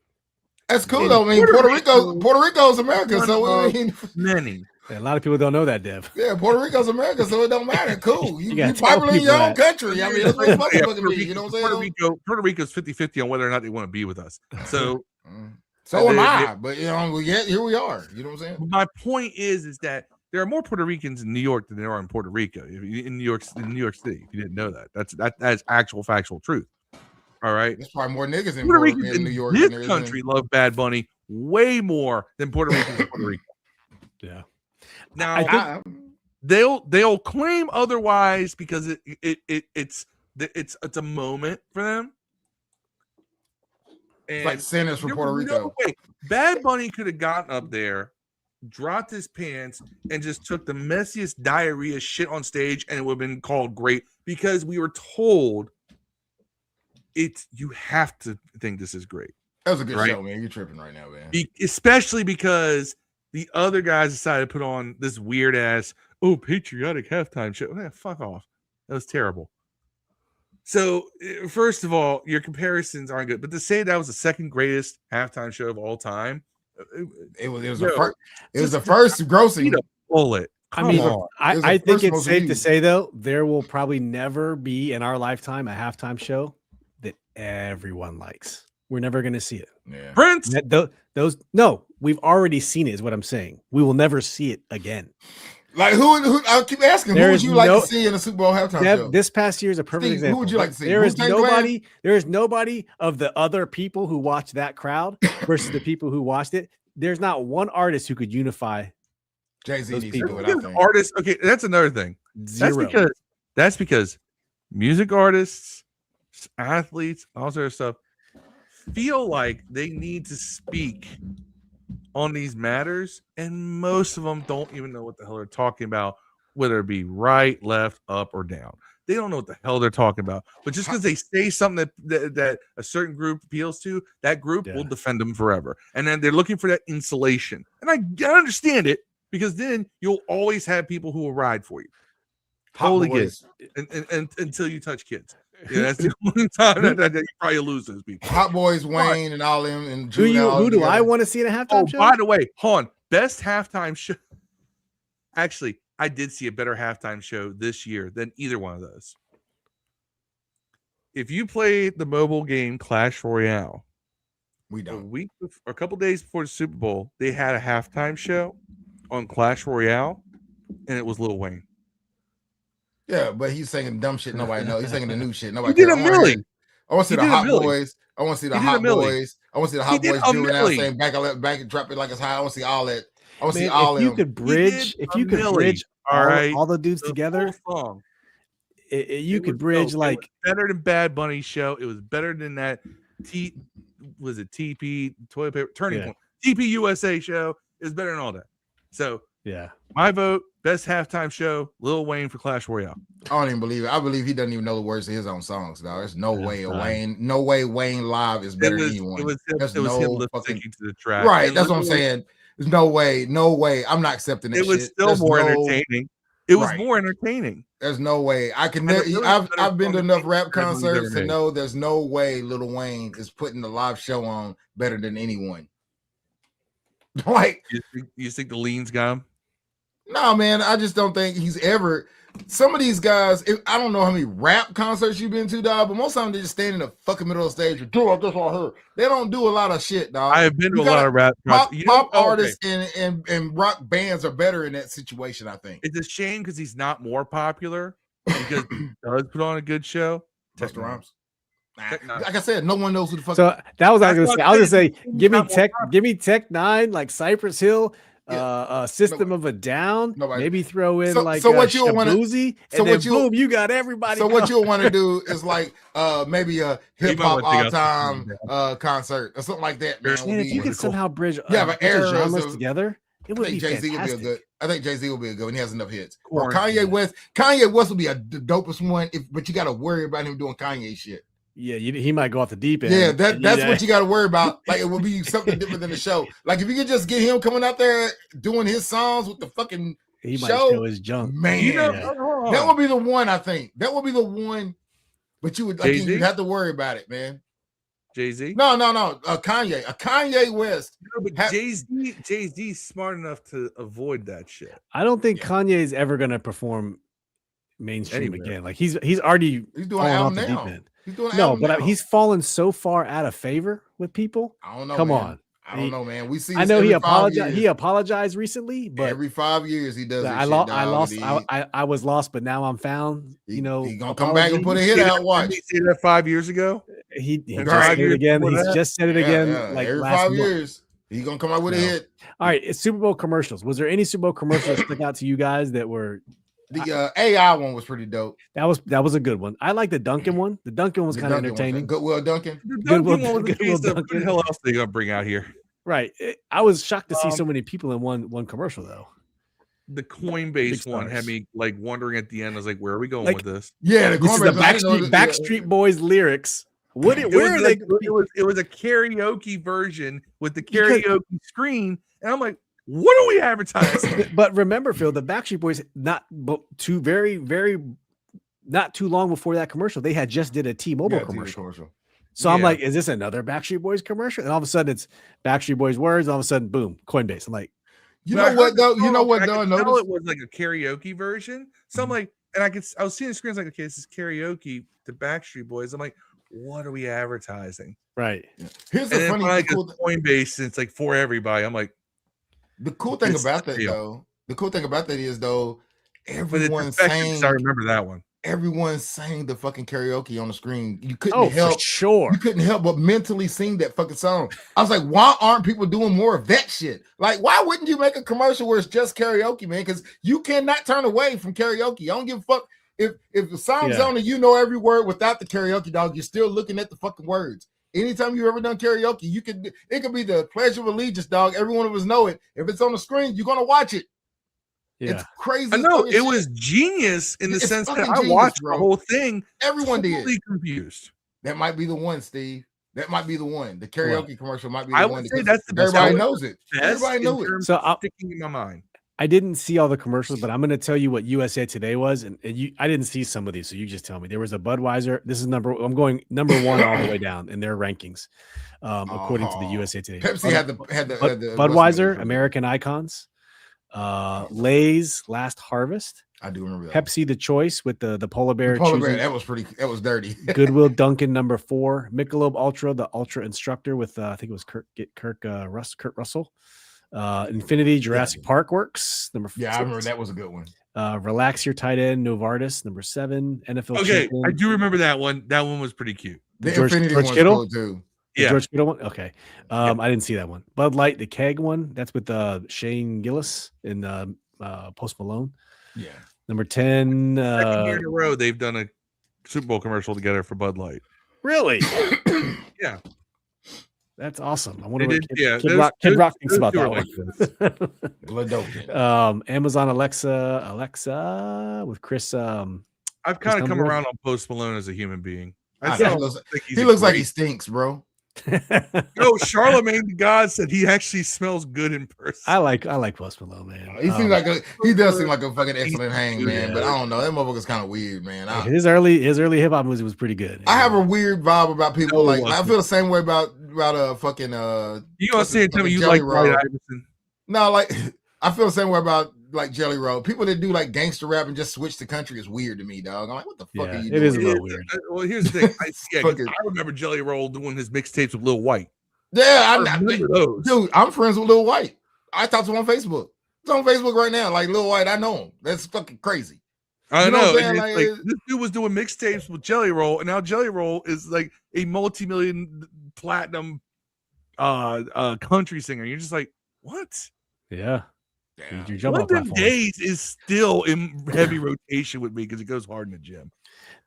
That's cool though. I mean, Puerto Rico's America, so I mean, many. Yeah, a lot of people don't know that, Dev. Yeah, Puerto Rico's America, so it don't matter. Cool. You popular in your own country. I mean, that's what it's fucking be. You know what I'm saying? Puerto Rico's 50-50 on whether or not they want to be with us. So am I. But here we are. You know what I'm saying? My point is that there are more Puerto Ricans in New York than there are in Puerto Rico. In New York City, if you didn't know that. That's actual factual truth. All right. There's probably more niggas in Puerto Ricans in New York. This country love Bad Bunny way more than Puerto Ricans in Puerto Rico. Yeah. Now they'll claim otherwise because it's a moment for them. And it's like sinners from Puerto Rico. No way. Bad Bunny could have gotten up there, dropped his pants, and just took the messiest diarrhea shit on stage, and it would have been called great because we were told you have to think this is great. That was a good show, man. You're tripping right now, man. Especially because the other guys decided to put on this weird ass, patriotic halftime show. Fuck off. That was terrible. So, first of all, your comparisons aren't good. But to say that was the second greatest halftime show of all time, it was the first grossing bullet. I think it's safe to say though, there will probably never be in our lifetime a halftime show that everyone likes. We're never going to see it. Yeah. Prince. No, we've already seen it is what I'm saying. We will never see it again. Like who? I keep asking. Who would you like to see in a Super Bowl halftime show? This past year is a perfect example. Who would you like to see? There is nobody of the other people who watched that crowd versus the people who watched it. There's not one artist who could unify. Jay-Z needs people. to do it, I think. Artists. Okay, that's another thing. Zero. That's because music artists, athletes, all sort of stuff feel like they need to speak on these matters, and most of them don't even know what the hell they're talking about, whether it be right, left, up, or down. They don't know what the hell they're talking about. But just because they say something that a certain group appeals to, that group will defend them forever. And then they're looking for that insulation. And I understand it, because then you'll always have people who will ride for you. Totally get it. And until you touch kids. Yeah, that's the only time that you probably lose those people. Hot Boys, Wayne, and all them. And who do I want to see in a halftime show? By the way, hold on. Best halftime show. Actually, I did see a better halftime show this year than either one of those. If you play the mobile game Clash Royale, we don't. A couple days before the Super Bowl, they had a halftime show on Clash Royale, and it was Lil Wayne. Yeah, but he's singing dumb shit nobody knows. He's singing the new shit nobody did a million. I want to see the Hot Boys. I want to see the Hot Boys. I want to see the Hot Boys doing out saying back and drop it like it's high. I want to see all that. I want to see all of them. If you could bridge all the dudes together, you could bridge like better than Bad Bunny's show. It was better than that TP Toilet Paper Turning Point TP USA show. It was better than all that. So my vote, best halftime show, Lil Wayne for Clash Royale. I don't even believe it. I believe he doesn't even know the words to his own songs, dog. There's no way Wayne live is better than anyone. It was him lip syncing to the track. Right, that's what I'm saying. There's no way. I'm not accepting that. It was still more entertaining. It was more entertaining. There's no way. I've been to enough rap concerts to know there's no way Lil Wayne is putting the live show on better than anyone. Like, you think the leans got him? No, man. I just don't think he's ever. Some of these guys, I don't know how many rap concerts you've been to, dog, but most of them they just stand in the fucking middle of the stage. That's what I heard. They don't do a lot of shit, dog. I have been to a lot of rap pop artists and rock bands are better in that situation, I think. It's a shame because he's not more popular, because he does put on a good show. Busta Rhymes. Like I said, no one knows who the fuck. So that was I was gonna say. Give me Tech Nine, like Cypress Hill. System of a Down, maybe throw in what you want to boom, you got everybody. So what you'll want to do is like maybe a hip hop all time concert or something like that. Man, if you could somehow bridge genres together, it would be Jay-Z fantastic. Will be a good. I think Jay-Z will be a good one. He has enough hits. Or Kanye West. Kanye West will be the dopest one, but you got to worry about him doing Kanye shit. Yeah, he might go off the deep end. Yeah, that's what you got to worry about. Like, it will be something different than the show. Like, if you could just get him coming out there doing his songs with the fucking he might show, show his junk. Man, that would be the one. I think that would be the one. But you'd have to worry about it, man. Jay-Z? No. Kanye West. No, but Jay-Z's smart enough to avoid that shit. I don't think Kanye is ever gonna perform mainstream again. Like he's doing album now. He's fallen so far out of favor with people. I don't know. Come on. I don't know, man. We see. I know he apologized. He apologized recently, but every 5 years he does. I was lost, but now I'm found. He's gonna come back and put a hit out. Watch. Did he say that 5 years ago? He just said it again. He's just said it again. Yeah. Like every last 5 month. years, he's gonna come out with a hit. All right, it's Super Bowl commercials. Was there any Super Bowl commercials that stuck out to you guys that were? The AI one was pretty dope. That was a good one. I like the Duncan one. The Duncan was kind of entertaining. Goodwill Duncan. Goodwill Duncan. What the hell else are they gonna bring out here? Right. I was shocked to see so many people in one commercial though. The Coinbase one had me like wondering at the end. I was like, where are we going with this? Yeah, this is the Backstreet Boys lyrics. Where are they? It was a karaoke version with the karaoke screen, and I'm like, what are we advertising? But remember, Phil, the Backstreet Boys not too long before that commercial, they had just did a T-Mobile commercial. So I'm like, is this another Backstreet Boys commercial? And all of a sudden it's Backstreet Boys words. All of a sudden, boom, Coinbase. I'm like, you know what though? It was like a karaoke version. So I'm like, and I was seeing the screens like, okay, this is karaoke to Backstreet Boys. I'm like, what are we advertising? Right. Here's the funny Coinbase, and it's like for everybody. I'm like, the cool thing about that though The cool thing about that is though, But everyone it's infectious. sang. I remember that one. Everyone sang the fucking karaoke on the screen. You couldn't Oh, help. for sure. You couldn't help but mentally sing that fucking song. I was like, why aren't people doing more of that shit? Like, why wouldn't you make a commercial where it's just karaoke, man? Because you cannot turn away from karaoke. I don't give a fuck if the song's on and you know every word without the karaoke, dog. You're still looking at the fucking words. Anytime you've ever done karaoke, it could be the Pledge of Allegiance, dog. Every one of us know it. If it's on the screen, you're gonna watch it. Yeah. It's crazy. I know fucking it shit. was genius in the It's sense that fucking I genius, watched bro. the whole thing. Everyone totally did. confused. That might be the one, Steve. That might be the one. The karaoke commercial might be the I one. would say because that's the best. everybody That knows it. best Everybody in knows it. terms So of sticking in my mind. I didn't see all the commercials, but I'm going to tell you what USA Today was, and I didn't see some of these, so you just tell me. There was a Budweiser. This is I'm going number 1 all the way down in their rankings, according to the USA Today. Pepsi had the Budweiser, American Icons, Lay's Last Harvest. I do remember that. Pepsi, The Choice with the polar bear. The polar choosing- bear, that was dirty. Goodwill Duncan number 4, Michelob Ultra, the Ultra Instructor with I think it was Kurt Russell. Infinity Jurassic Park Works number 4. Yeah, I remember that was a good one. Relax Your Tight End Novartis number 7. NFL. Okay, Champion. I do remember that one. That one was pretty cute. The George Infinity one's Kittle? cool too. The Yeah. George Kittle one. Okay, I didn't see that one. Bud Light, the keg one. That's with Shane Gillis and Post Malone. Yeah. Number 10. Second year in a row, they've done a Super Bowl commercial together for Bud Light. Really? Yeah. That's awesome. I wonder They what did, yeah, Kid those- Rock thinks those about two that are one. Gladokin. Amazon Alexa with Chris. I've kind of come around on Post Malone as a human being. I still know. think he's He a looks like great- he stinks, bro. No, Charlemagne the God said he actually smells good in person. I like Post Malone, man. He seems like he does seem like a fucking He's excellent hang, man. But I don't know. That motherfucker's kind of weird, man. His early hip hop music was pretty good. I have a weird vibe about people. No, Like it I wasn't. feel the same way about fucking You gonna say it to me? You Jelly like Roll. White Iverson? No, like I feel the same way about like Jelly Roll. People that do like gangster rap and just switch the country is weird to me, dog. I'm like, what the fuck are you doing? It is a little weird. Well, here's the thing. 'Cause Fucking- I remember Jelly Roll doing his mixtapes with Lil White. Yeah, I remember those. dude, I'm friends with Lil White. I talk to him on Facebook. It's on Facebook right now. Like Lil White, I know him. That's fucking crazy. I You know know. what I'm And saying? it's Like, like, this dude was doing mixtapes with Jelly Roll, and now Jelly Roll is like a multi-million platinum country singer. You're just like, what? Yeah. Damn. You're jumping off London platforms. Days is still in heavy rotation with me because it goes hard in the gym.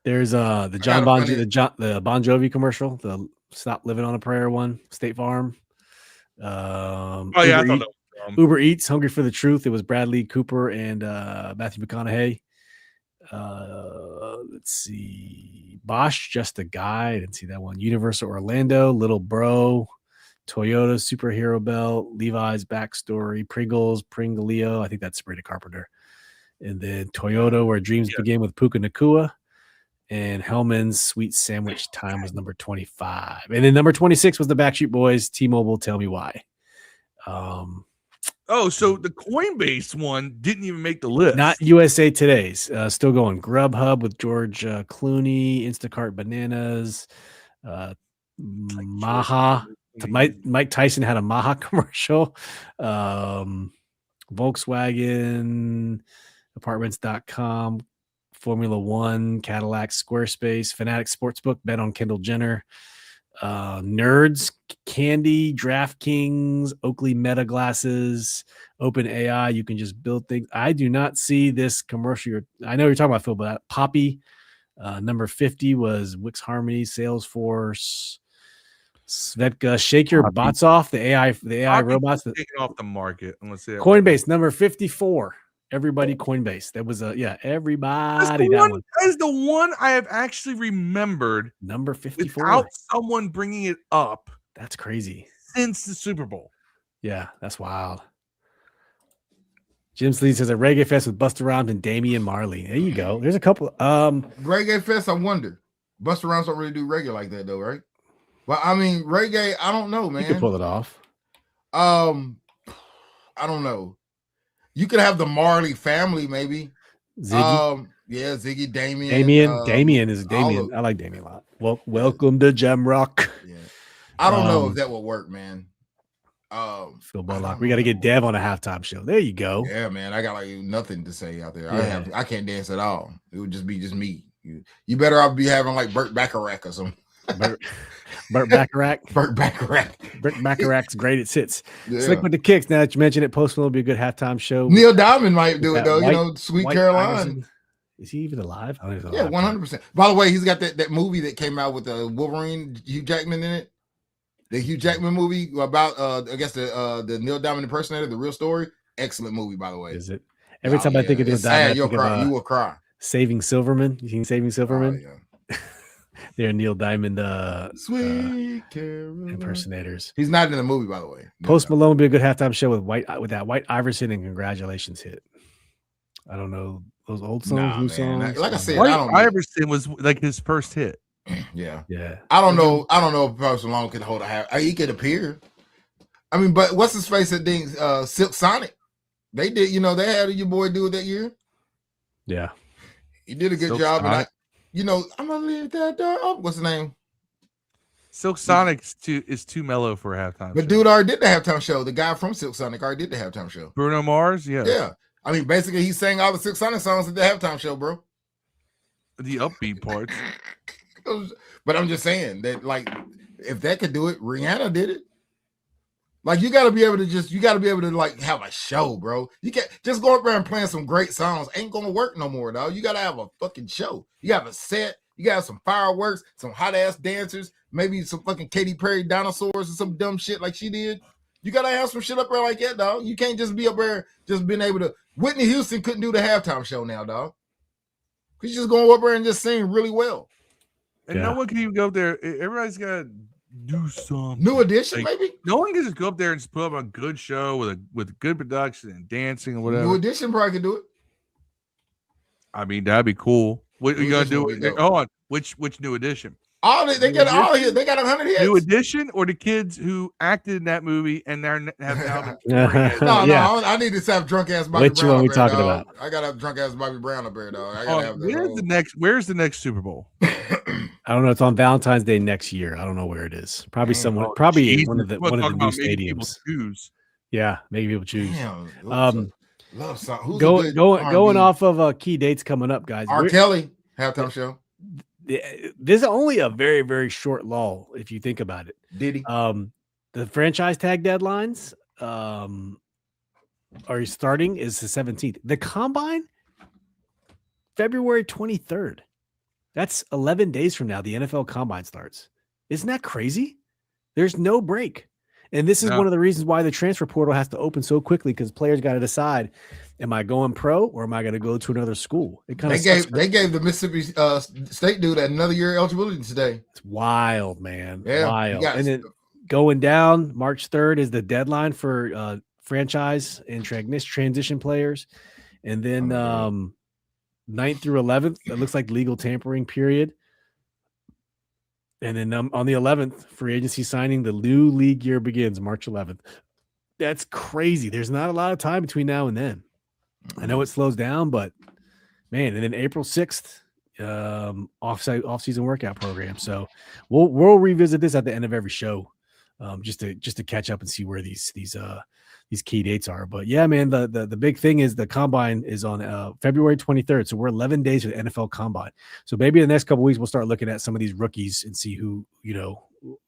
There's the got a funny- the Bon Jovi commercial, the Stop Living on a Prayer one, State Farm. Oh yeah, I thought that was dumb. Uber Eats, Hungry for the Truth. It was Bradley Cooper and Matthew McConaughey. Let's see. Bosch, Just a Guy. I didn't see that one. Universal Orlando, Little Bro, Toyota Superhero Belt, Levi's Backstory, Pringles, Pringleo. I think that's Sabrina Carpenter. And then Toyota, Where Dreams Begin with Puka Nakua. And Hellman's Sweet Sandwich Time was number 25. And then number 26 was the Backstreet Boys, T-Mobile, Tell Me Why. Oh, so the Coinbase one didn't even make the list. Not USA Today's. Still going. Grubhub with George Clooney, Instacart Bananas, Maha. Mike Tyson had a Maha commercial. Volkswagen, Apartments.com, Formula One, Cadillac, Squarespace, Fanatic Sportsbook, Bet on Kendall Jenner, Nerds, Candy, DraftKings, Oakley Meta Glasses, Open AI. You can just build things. I do not see this commercial. I know you're talking about, Phil, but Poppy, number 50 was Wix Harmony, Salesforce, Svetka, Shake Your Poppy. Bots Off, the AI Poppy robots. taken off the market. Let's see. Coinbase, number 54. Everybody Coinbase. That was everybody. That is the one I have actually remembered Number 54. without someone bringing it up That's crazy. since the Super Bowl. Yeah, that's wild. Jim Sleeve says a reggae fest with Busta Rhymes and Damian Marley. There you go. There's a couple. Reggae Fest, I wonder. Busta Rhymes don't really do reggae like that though, right? Well, I mean, reggae, I don't know, man. You can pull it off. I don't know. You could have the Marley family, maybe. Ziggy. Yeah, Ziggy, Damien. Damien is Damien. I like Damien a lot. Welcome to Gem Rock. Yeah. I don't know if that would work, man. Phil Bullock. We got to get Dev on a halftime show. There you go. Yeah, man. I got like nothing to say out there. Yeah. I can't dance at all. It would just be me. You better off be having like Burt Bacharach or something. Burt Bacharach. Burt Bacharach. Burt Bacharach's great at sits. Yeah. Slick with the kicks. Now that you mentioned it, Post Malone will be a good halftime show. Neil Diamond might do it though. Sweet Caroline. Iverson. Is he even alive? I don't even know. Yeah, 100%. By the way, he's got that movie that came out with Wolverine, Hugh Jackman in it. The Hugh Jackman movie about I guess the Neil Diamond impersonator, the real story. Excellent movie, by the way. Is it? Every time I think of Neil Diamond, you'll cry. You will cry. Saving Silverman. You seen Saving Silverman? Yeah. They're Neil Diamond Sweet Caroline impersonators. He's not in the movie, by the way. Post Malone would be a good halftime show with that White Iverson and Congratulations hit. I don't know those old songs, new songs. Like I said, White Iverson was like his first hit. Yeah. I don't know if Post Malone could hold a half. He could appear. I mean, but what's his face that thing? Silk Sonic. They did, they had your boy do it that year. Yeah. He did a good job. And I'm gonna leave that door open. What's the name? Silk Sonic is too mellow for a halftime. But dude already did the halftime show. The guy from Silk Sonic already did the halftime show. Bruno Mars, yeah. Yeah. I mean, basically, he sang all the Silk Sonic songs at the halftime show, bro. The upbeat parts. But I'm just saying that, like, if that could do it, Rihanna did it. Like, you got to be able to like have a show, bro. You can't just go up there and playing some great songs. Ain't gonna work no more, dog. You got to have a fucking show. You got to have a set. You got to have some fireworks, some hot ass dancers, maybe some fucking Katy Perry dinosaurs or some dumb shit like she did. You got to have some shit up there like that, dog. You can't just be up there just being able to. Whitney Houston couldn't do the halftime show now, dog. She's just going up there and just sing really well. And no one can even go up there. Everybody's got to do something. New Edition, maybe? No one can just go up there and just put up a good show with good production and dancing and whatever. New Edition probably could do it. I mean, that'd be cool. What are you going to do? Hold on. Which New Edition? They got all hits. They got 100 hits. New Edition or the kids who acted in that movie and have now been I need to have drunk ass Bobby Brown. Which one are we talking about? I gotta have drunk ass Bobby Brown up there, dog. I gotta have where's the next Super Bowl? I don't know. It's on Valentine's Day next year. I don't know where it is. Probably somewhere. Probably one of the new stadiums. Yeah, maybe people choose. Damn, love song. Going off of key dates coming up, guys. R. Kelly halftime show. There's only a very, very short lull if you think about it. Did he? The franchise tag deadlines are starting is the 17th. The combine, February 23rd. That's 11 days from now. The NFL combine starts. Isn't that crazy? There's no break. And this is one of the reasons why the transfer portal has to open so quickly, because players got to decide, am I going pro or am I going to go to another school? It kind of they gave the Mississippi State dude another year eligibility today. It's wild, man. Yeah, wild. And then going down, March 3rd is the deadline for franchise and transition players. And then 9th through 11th, it looks like legal tampering period. And then on the 11th, free agency signing, the new league year begins March 11th. That's crazy. There's not a lot of time between now and then. I know it slows down, but man, and then April 6th, off-season workout program. So we'll revisit this at the end of every show, just to catch up and see where these key dates are. But yeah, man, the big thing is the combine is on February 23rd. So we're 11 days of the NFL combine. So maybe in the next couple of weeks, we'll start looking at some of these rookies and see who,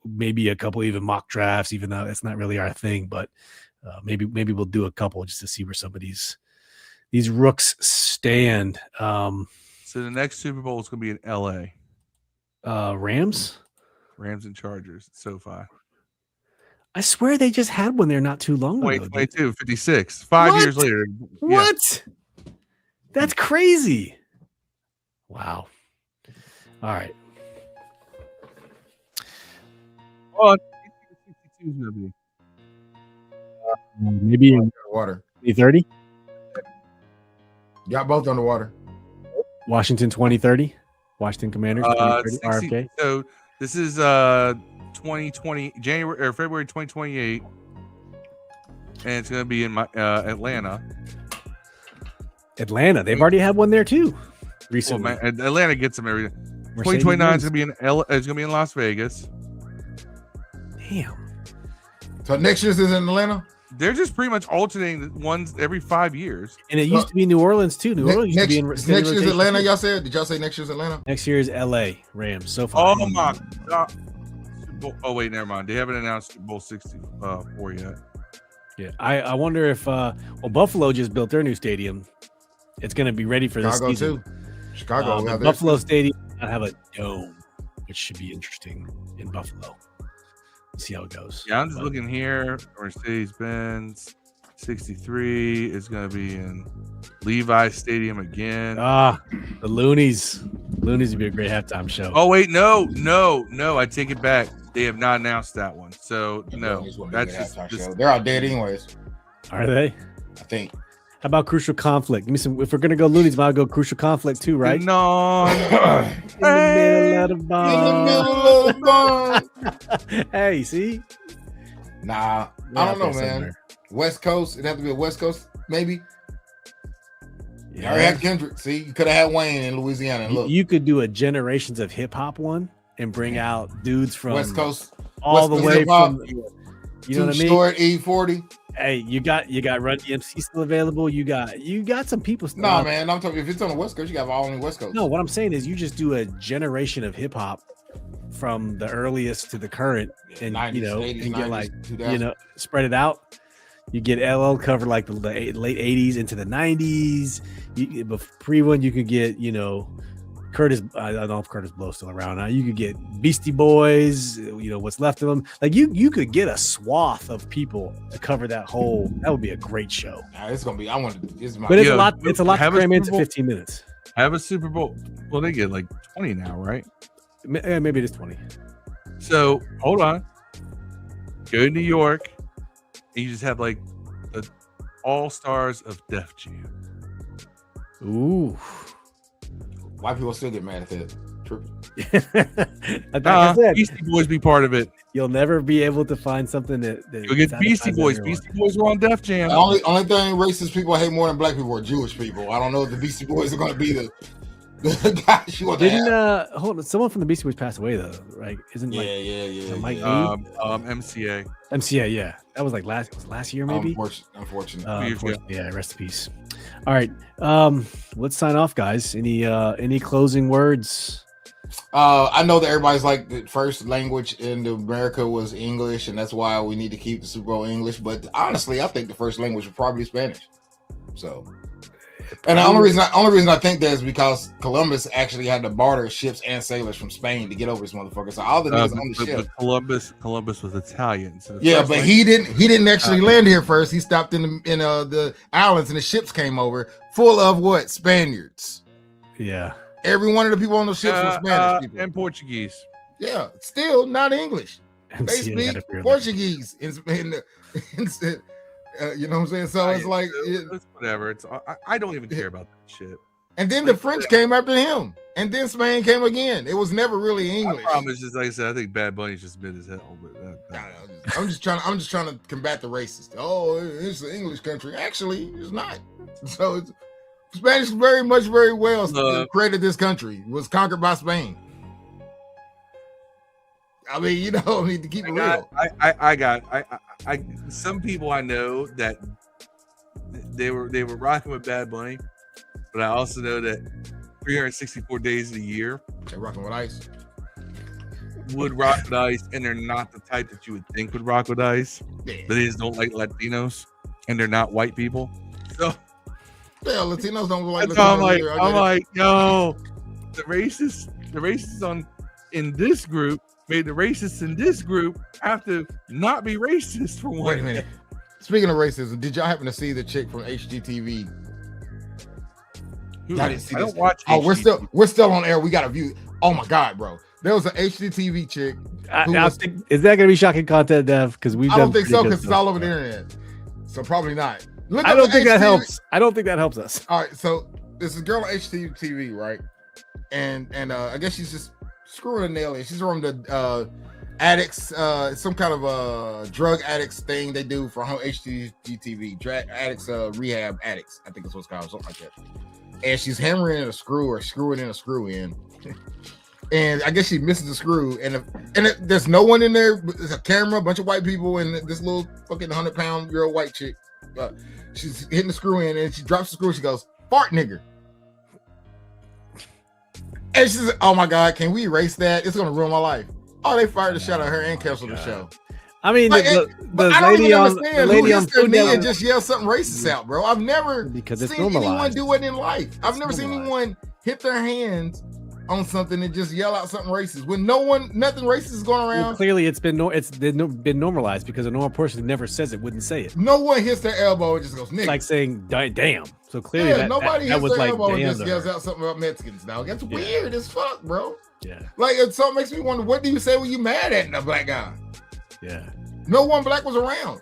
maybe a couple even mock drafts, even though it's not really our thing, but maybe we'll do a couple just to see where some of these rooks stand. So the next Super Bowl is going to be in LA. Rams and Chargers at SoFi. I swear they just had one there not too long ago. 2022, 56. 5 years later. What? Yeah. That's crazy. Wow. All right. Oh, 62 is going to be. Maybe in water. 2030? Got both underwater. Washington 2030? Washington Commanders 2030? RFK? So this is 2020 January or February 2028, and it's going to be in Atlanta. Atlanta, they've already had one there too recently. Well, man, Atlanta gets them every. 2029 is going to be in Las Vegas. Damn. So next year's is in Atlanta. They're just pretty much alternating the ones every 5 years. And it used to be New Orleans too. New Orleans used to be in next year's Atlanta. Y'all said? Did y'all say next year's Atlanta? Next year is LA Rams. So far. Oh my God. Oh wait, never mind. They haven't announced Bowl 64 yet. Yeah, I wonder if Buffalo just built their new stadium. It's going to be ready for this season. Too. Chicago. The Buffalo Stadium will have a dome, which should be interesting in Buffalo. See how it goes. Yeah, I'm just looking here. Mercedes-Benz 63 is going to be in Levi Stadium again. The Loonies. Loonies would be a great halftime show. Oh wait, no. I take it back. They have not announced that one. So no, that's just they're all dead anyways. Are they? I think. How about Crucial Conflict? Give me some. If we're gonna go Loonies, might go Crucial Conflict too, right? No. In the middle of the barn. Hey, see? Nah, I don't know, man. West Coast. It'd have to be a West Coast, maybe. Yeah. I already had Kendrick. See, you could have had Wayne in Louisiana. And look, you could do a Generations of Hip Hop one and bring out dudes from West Coast, all the way from. You know what I mean? Short E40. Hey, you got Run DMC still available. You got some people still. No, man, I'm talking. If it's on the West Coast, you got all on the West Coast. No, what I'm saying is you just do a generation of hip hop from the earliest to the current, and 90s, 80s, and get 90s, like 2000. Spread it out. You get LL covered like the late 80s into the 90s. Pre one, you could get Curtis. I don't know if Curtis Blow's still around now. You could get Beastie Boys. What's left of them. Like you could get a swath of people to cover that whole. That would be a great show. Nah, it's gonna be. I want to. It's a lot. It's a lot to cram into 15 minutes. Have a Super Bowl. Well, they get like 20 now, right? Maybe it is 20. So hold on. Go to New York, and you just have like the all stars of Def Jam. Ooh. White people still get mad at that. Tripping. Like I said, Beastie Boys be part of it. You'll never be able to find something that you'll get Beastie Boys. Everyone. Beastie Boys were on Def Jam. The only thing racist people hate more than black people are Jewish people. I don't know if the Beastie Boys are going to be the guys you want to have. Hold on, someone from the Beastie Boys passed away though, right? Isn't Mike MCA, yeah. That was like last year maybe. Unfortunate. Yeah, rest in peace. All right, let's sign off, guys. Any closing words? I know that everybody's like the first language in America was English, and that's why we need to keep the Super Bowl English. But honestly, I think the first language was probably Spanish. So, and the only reason I think that is because Columbus actually had to barter ships and sailors from Spain to get over this motherfucker. So all the niggas on the ship. But Columbus was Italian. So but he didn't actually land here first. He stopped in the islands, and the ships came over full of what? Spaniards. Yeah. Every one of the people on the ships were Spanish people. And Portuguese. Yeah, still not English. They speak Portuguese. You know what I'm saying? So it's like it's whatever. It's I don't even care about that shit. And then the French came after him, and then Spain came again. It was never really English. My problem is just like I said. I think Bad Bunny's just mid as hell. But I'm just trying to combat the racist. Oh, it's an English country. Actually, it's not. So Spanish very well created this country. It was conquered by Spain. I mean, to keep it real. I some people I know that they were rocking with Bad Bunny, but I also know that 364 days of the year they're rocking with Ice. Would rock with Ice, and they're not the type that you would think would rock with Ice. Yeah. They just don't like Latinos, and they're not white people. So yeah, Latinos don't like Latinos. I'm like, yo, the racists in this group made the racists in this group have to not be racist for one. Wait a minute. Speaking of racism, did y'all happen to see the chick from HGTV? I don't watch. Oh, we're still on air. We got a view. Oh my god, bro! There was an HGTV chick. Is that going to be shocking content, Dev? Because I don't think so, because it's all over the internet. So probably not. I don't think that helps. I don't think that helps us. All right, so this is a girl on HGTV, right? And I guess she's just screwing a nail in. She's from the addicts, some kind of drug addicts thing they do for HGTV, drug addicts, rehab addicts, I think it's what's called, something like that. And she's hammering in a screw or screwing in a screw in. and I guess she misses the screw, there's no one in there. There's a camera, a bunch of white people, and this little fucking 100-pound-year-old white chick. She's hitting the screw in, and she drops the screw. She goes, "Fart nigger," and she's like, "Oh my god, can we erase that? It's gonna ruin my life." Oh, they fired the shit out of her and canceled the show. I mean, Like, the I don't lady even on understand the who lady on hits their Food knee and Network, just yell something racist out, bro. I've never because it's seen anyone normalized. do it in life. I've It's never seen normalized. anyone hit their hands on something and just yell out something racist when nothing racist is going Well, around. clearly, it's been normalized because a normal person who never says it wouldn't say it. No one hits their elbow and just goes, "Nigga." It's like saying "damn." So clearly, Yeah, that nobody that hits was their like elbow and damn just to yells her. out something about Mexicans, dog. That's Yeah. weird as fuck, bro. Yeah, Like, so it makes me wonder, what do you say when you mad at a black guy? yeah, No one black was around.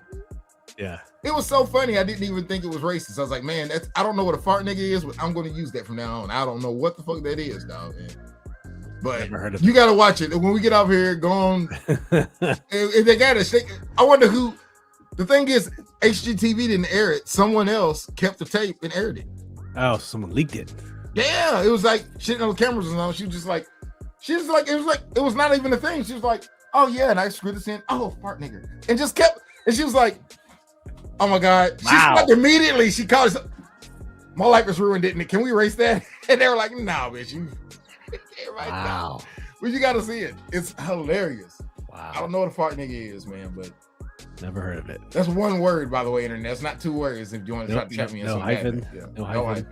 yeah. It was so funny. I didn't even think it was racist. I was like, man, I don't know what a fart nigga is, but I'm going to use that from now on. I don't know what the fuck that is, dog. But Never heard of you got to watch it. When we get out here, go on. If they got it, I wonder who. The thing is, HGTV didn't air it. Someone else kept the tape and aired it. Oh, someone leaked it. Yeah, it was like shit on the cameras and all. She was like, it was not even a thing. She was like, "Oh yeah," and I screwed this in. "Oh, fart nigger," and just kept. And she was like, "Oh my god!" Wow. She like immediately she called us. "My life is ruined, didn't it? Can we erase that?" And they were like, "Nah, bitch, you." Right now. Wow. But you got to see it. It's hilarious. I Wow. don't know what a fart nigga is, man, but Never heard of it. that's one word, by the way, internet. It's not two words. If you want to try to chat me in No some hyphen. bad, yeah. No hyphen.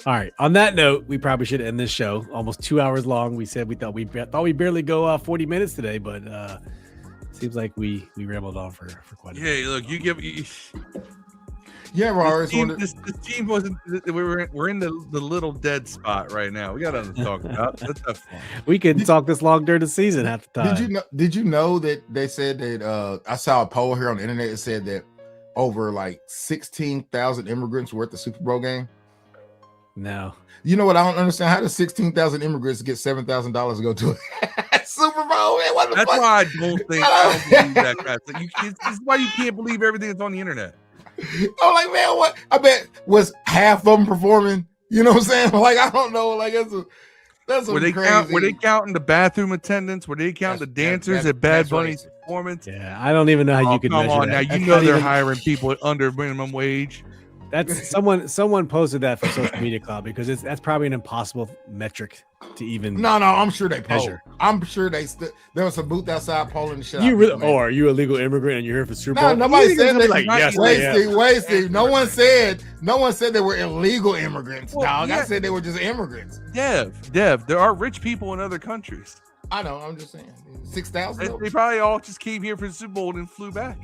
All right. On that note, we probably should end this show. Almost 2 hours long. We said we thought we barely go 40 minutes today, but seems like we rambled on for quite a bit. Yeah, look, Yeah, Rory. this team wasn't. We're in the little dead spot right now. We got nothing to talk about. That's not fun. We can talk this long during the season half the time. Did you know that they said that I saw a poll here on the internet that said that over like 16,000 immigrants were at the Super Bowl game? No. You know what? I don't understand. How does 16,000 immigrants get $7,000 to go to a Super Bowl? Man, what the That's fuck? why I don't believe that crap. This is why you can't believe everything that's on the internet. I'm like, man, what? I bet was half of them performing. You know what I'm saying? Like, I don't know. Like, that's Were they crazy. were they counting the bathroom attendants? Were they counting the dancers at Bad Bunny's performance? Yeah, I don't even know how you could come measure on that. now. You That's know not they're even- hiring people under minimum wage. That's someone posted that for Social Media Cloud because that's probably an impossible metric to even. No, I'm sure they polled. measure. I'm sure there was a booth outside polling the shit. You out really? of people, man. Are you a legal immigrant and you're here for Super No, Bowl? nobody You think said it's that. gonna be like, yes, wait, I am. Steve. Steve. No one said they were illegal immigrants, Well, dog. yeah. I said they were just immigrants. Dev, there are rich people in other countries. I know. I'm just saying. 6,000. They probably all just came here for the Super Bowl and then flew back.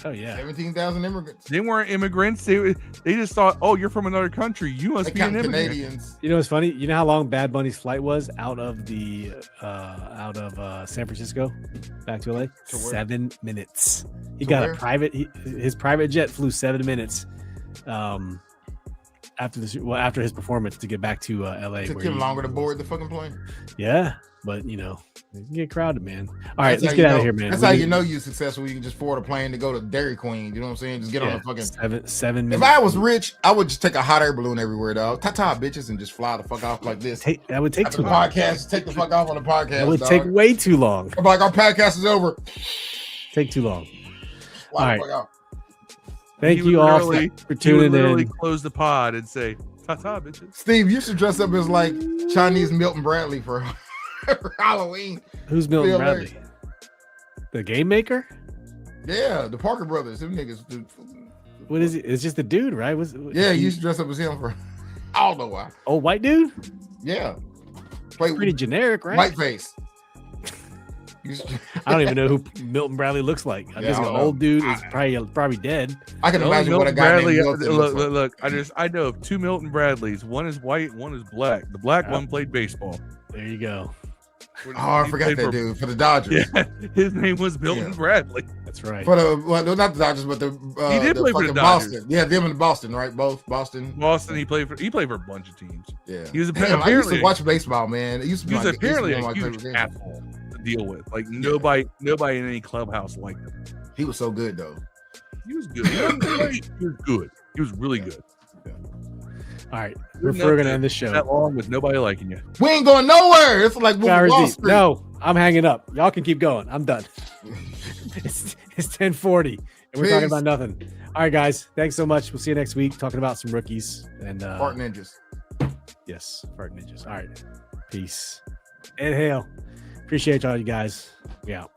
Oh yeah. 17,000 immigrants. They weren't immigrants. They just thought, oh, you're from another country. You must They be an count immigrant. Canadians. You know what's funny? You know how long Bad Bunny's flight was out of San Francisco back to LA? To where? 7 minutes. He To got where? a private. His private jet flew 7 minutes. After his performance to get back to LA. Took where him he- longer to board the fucking plane. Yeah, but you know, it can get crowded, man. All right, That's let's how get you out of know- here, man. That's We how need- you know you're successful. You can just forward a plane to go to Dairy Queen. You know what I'm saying? Just get on yeah, a fucking. 7 minutes. If I was rich, I would just take a hot air balloon everywhere, dog. Ta-ta, bitches, and just fly the fuck off like this. That would take After too the long. podcast, just take the fuck off on the podcast. That would dog. take way too long. I'm like, our podcast is over. Take too long. Fly All the right. fuck off. Thank He would you all literally- for He would tuning literally in. close the pod and say, ta-ta, bitches. Steve, you should dress up as like Chinese Milton Bradley for Halloween. Who's Milton Feel Bradley? like- The game maker? Yeah, the Parker brothers. Them niggas. What is it? It's just a dude, right? Yeah, you should dress up as him for. I don't know why. old white dude? Yeah. Play Pretty generic, right? white face. You should- I don't even know who Milton Bradley looks like. I'm Yeah, guessing I an don't know. old dude is probably dead. I can The only imagine what a Milton guy Bradley. named Milton looks like. Look. I know of two Milton Bradleys. One is white, one is black. The black one played baseball. There you go. Oh, I He forgot played that for- dude for the Dodgers. Yeah, his name was Milton Yeah. Bradley. That's right. For the well, not the Dodgers, but the He did the play for the fucking Dodgers. Boston. Yeah, them in Boston, right? Both Boston. Boston. He played for a bunch of teams. Yeah, He was Damn, I used apparently to watch baseball, man. It used to be he was like, apparently one a of my huge favorite games. asshole to deal with. Like nobody in any clubhouse liked him. He was so good though. He was good. He was good. He was really good. All right, we're going to end the show. That long with nobody liking you. We ain't going nowhere. It's like Wall Street. No, I'm hanging up. Y'all can keep going. I'm done. It's 10:40, and we're talking about nothing. All right, guys. Thanks so much. We'll see you next week talking about some rookies and Fart Ninjas. Yes, Fart Ninjas. All right. Peace. Inhale. Appreciate y'all, you guys. We out.